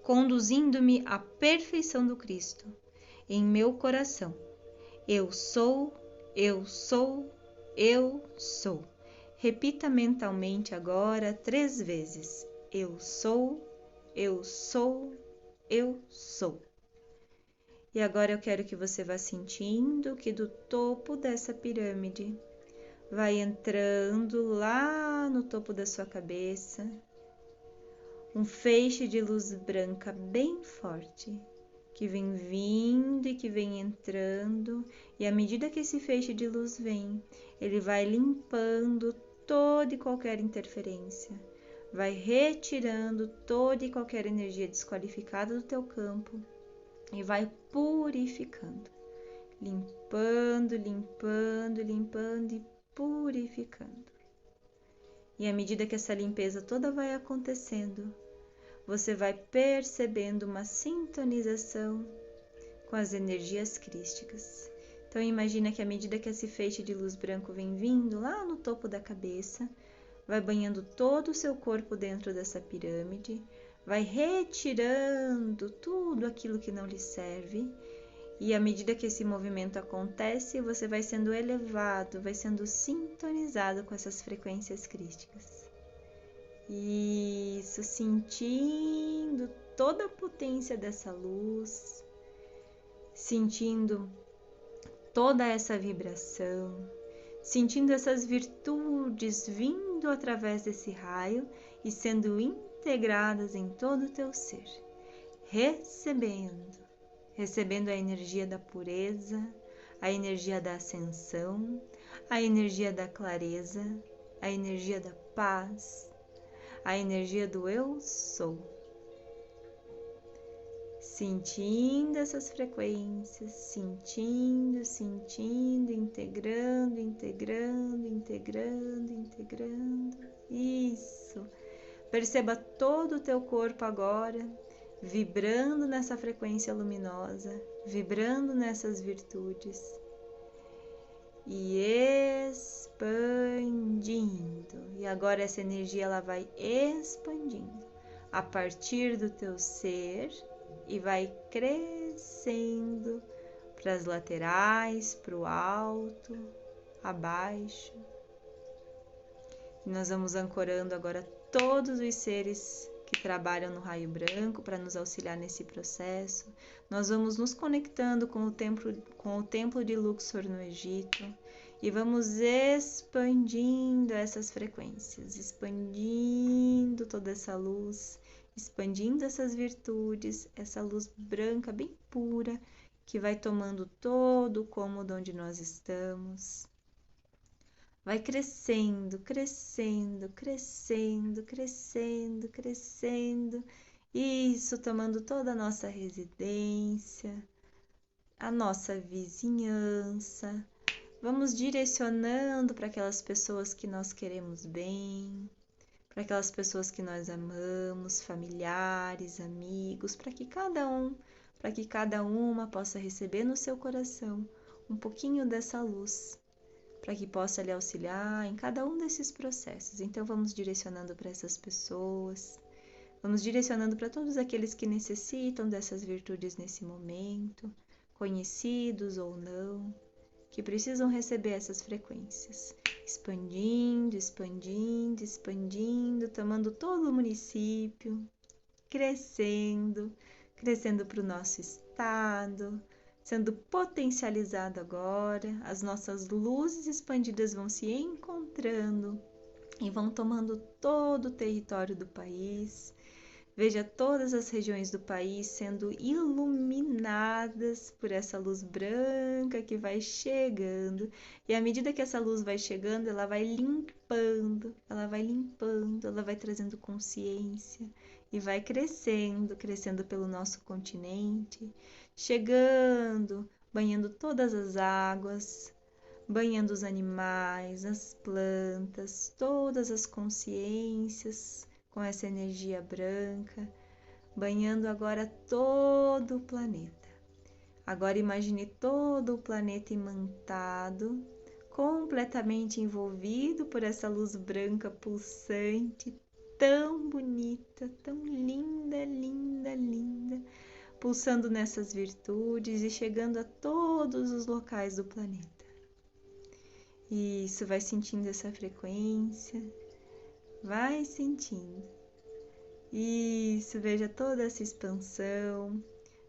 conduzindo-me à perfeição do Cristo em meu coração. Eu sou, eu sou, eu sou. Repita mentalmente agora 3 vezes. Eu sou, eu sou, eu sou. E agora eu quero que você vá sentindo que do topo dessa pirâmide vai entrando lá no topo da sua cabeça um feixe de luz branca bem forte, que vem vindo e que vem entrando, e à medida que esse feixe de luz vem, ele vai limpando toda e qualquer interferência, vai retirando toda e qualquer energia desqualificada do teu campo e vai purificando, limpando, limpando, limpando e purificando. E à medida que essa limpeza toda vai acontecendo, você vai percebendo uma sintonização com as energias crísticas. Então imagina que à medida que esse feixe de luz branco vem vindo lá no topo da cabeça, vai banhando todo o seu corpo dentro dessa pirâmide, vai retirando tudo aquilo que não lhe serve E à medida que esse movimento acontece, você vai sendo elevado, vai sendo sintonizado com essas frequências crísticas. Isso, sentindo toda a potência dessa luz, sentindo toda essa vibração, sentindo essas virtudes vindo através desse raio e sendo integradas em todo o teu ser, recebendo a energia da pureza, a energia da ascensão, a energia da clareza, a energia da paz, a energia do eu sou. Sentindo essas frequências, sentindo, integrando. Isso. Perceba todo o teu corpo agora, vibrando nessa frequência luminosa, vibrando nessas virtudes e expandindo. E agora essa energia ela vai expandindo a partir do teu ser e vai crescendo para as laterais, para o alto, abaixo. E nós vamos ancorando agora todos os seres que trabalham no raio branco para nos auxiliar nesse processo. Nós vamos nos conectando com o templo de Luxor no Egito e vamos expandindo essas frequências, expandindo toda essa luz, expandindo essas virtudes, essa luz branca bem pura que vai tomando todo o cômodo onde nós estamos. Vai crescendo. Isso, tomando toda a nossa residência, a nossa vizinhança. Vamos direcionando para aquelas pessoas que nós queremos bem, para aquelas pessoas que nós amamos, familiares, amigos, para que cada uma possa receber no seu coração um pouquinho dessa luz, para que possa lhe auxiliar em cada um desses processos. Então vamos direcionando para essas pessoas, vamos direcionando para todos aqueles que necessitam dessas virtudes nesse momento, conhecidos ou não, que precisam receber essas frequências. Expandindo, tomando todo o município, crescendo para o nosso estado, sendo potencializado agora. As nossas luzes expandidas vão se encontrando e vão tomando todo o território do país. Veja todas as regiões do país sendo iluminadas por essa luz branca que vai chegando. E à medida que essa luz vai chegando, ela vai limpando, ela vai trazendo consciência e vai crescendo pelo nosso continente, chegando, banhando todas as águas, banhando os animais, as plantas, todas as consciências, com essa energia branca, banhando agora todo o planeta. Agora imagine todo o planeta imantado, completamente envolvido por essa luz branca pulsante, tão bonita, tão linda, pulsando nessas virtudes e chegando a todos os locais do planeta. Isso, vai sentindo essa frequência. Vai sentindo. Isso, veja toda essa expansão.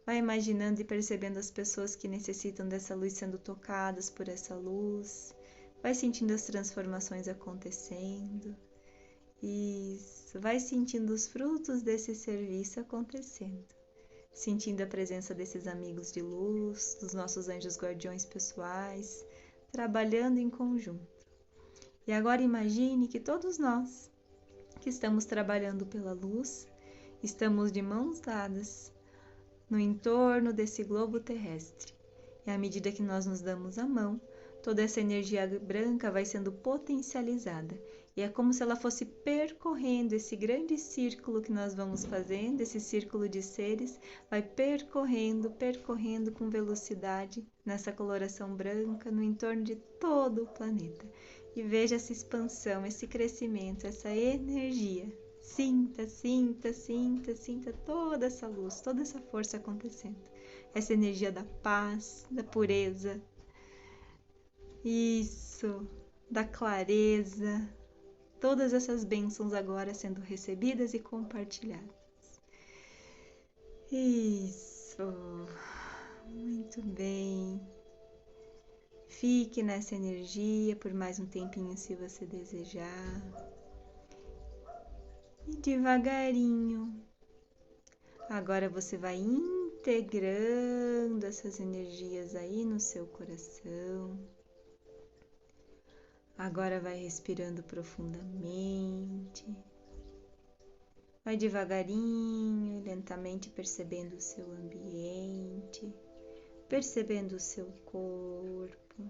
Vai imaginando e percebendo as pessoas que necessitam dessa luz sendo tocadas por essa luz. Vai sentindo as transformações acontecendo. Isso, vai sentindo os frutos desse serviço acontecendo. Sentindo a presença desses amigos de luz, dos nossos anjos guardiões pessoais, trabalhando em conjunto. E agora imagine que todos nós que estamos trabalhando pela luz, estamos de mãos dadas no entorno desse globo terrestre. E à medida que nós nos damos a mão, toda essa energia branca vai sendo potencializada. E é como se ela fosse percorrendo esse grande círculo que nós vamos fazendo, esse círculo de seres, vai percorrendo com velocidade nessa coloração branca no entorno de todo o planeta. E veja essa expansão, esse crescimento, essa energia Sinta, sinta, sinta, sinta toda essa luz, toda essa força acontecendo. Essa energia da paz, da pureza. Isso, da clareza. Todas essas bênçãos agora sendo recebidas e compartilhadas. Isso, muito bem. Fique nessa energia por mais um tempinho se você desejar. E devagarinho, agora você vai integrando essas energias aí no seu coração. Agora vai respirando profundamente. Vai devagarinho, lentamente percebendo o seu ambiente, percebendo o seu corpo,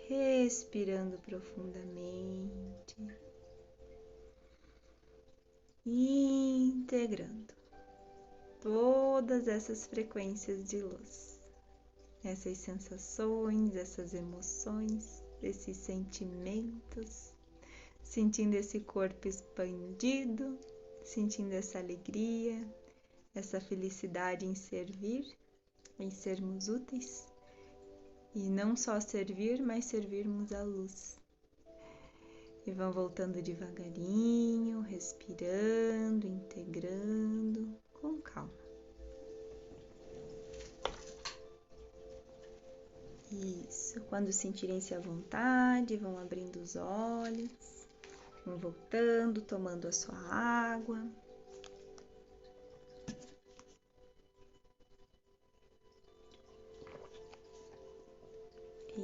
respirando profundamente, integrando todas essas frequências de luz, essas sensações, essas emoções, esses sentimentos, sentindo esse corpo expandido, sentindo essa alegria, essa felicidade em servir, em sermos úteis e não só servir, mas servirmos a luz. E vão voltando devagarinho, respirando, integrando com calma. Isso, quando sentirem-se à vontade, vão abrindo os olhos, vão voltando, tomando a sua água.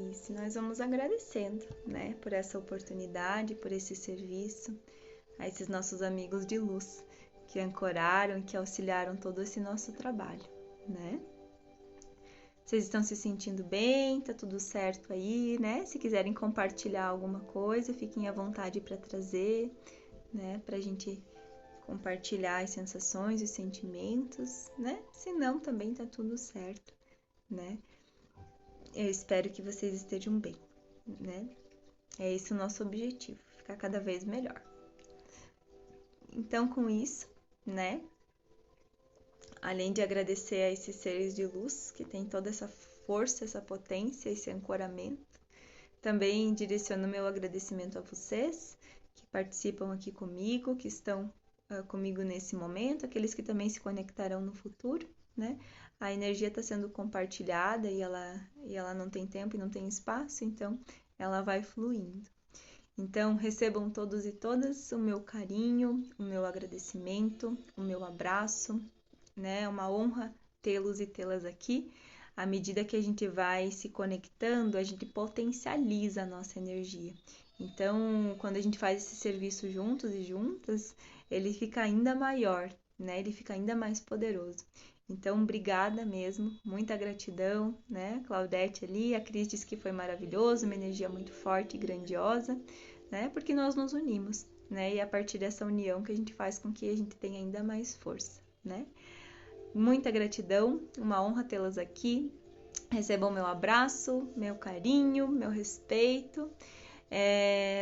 Isso, nós vamos agradecendo, né, por essa oportunidade, por esse serviço, a esses nossos amigos de luz que ancoraram e que auxiliaram todo esse nosso trabalho, né? Vocês estão se sentindo bem? Tá tudo certo aí, né? Se quiserem compartilhar alguma coisa, fiquem à vontade para trazer, né? Pra gente compartilhar as sensações, os sentimentos, né? Se não, também tá tudo certo, né? Eu espero que vocês estejam bem, né? É esse o nosso objetivo, ficar cada vez melhor. Então, com isso, né? Além de agradecer a esses seres de luz que têm toda essa força, essa potência, esse ancoramento, também direciono meu agradecimento a vocês que participam aqui comigo, que estão comigo nesse momento, aqueles que também se conectarão no futuro, né? A energia está sendo compartilhada e ela não tem tempo e não tem espaço, então ela vai fluindo. Então, recebam todos e todas o meu carinho, o meu agradecimento, o meu abraço, né? É uma honra tê-los e tê-las aqui. À medida que a gente vai se conectando, a gente potencializa a nossa energia. Então, quando a gente faz esse serviço juntos e juntas, ele fica ainda maior, né? Ele fica ainda mais poderoso. Então, obrigada mesmo, muita gratidão, né? Claudete ali, a Cris disse que foi maravilhoso, uma energia muito forte e grandiosa, né? Porque nós nos unimos, né? E é a partir dessa união que a gente faz com que a gente tenha ainda mais força, né? Muita gratidão, uma honra tê-las aqui. Recebam meu abraço, meu carinho, meu respeito.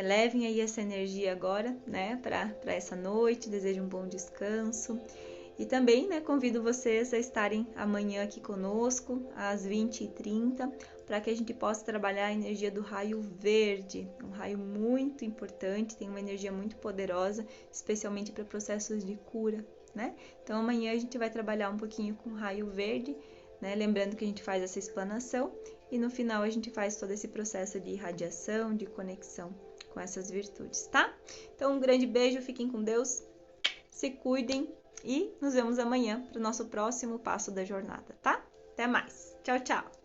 Levem aí essa energia agora, né, para essa noite. Desejo um bom descanso. E também, né, convido vocês a estarem amanhã aqui conosco, às 20h30, para que a gente possa trabalhar a energia do raio verde, um raio muito importante, tem uma energia muito poderosa, especialmente para processos de cura, né? Então amanhã a gente vai trabalhar um pouquinho com o raio verde, né? Lembrando que a gente faz essa explanação e no final a gente faz todo esse processo de irradiação, de conexão com essas virtudes, tá? Então um grande beijo, fiquem com Deus, se cuidem. E nos vemos amanhã para o nosso próximo passo da jornada, tá? Até mais. Tchau, tchau!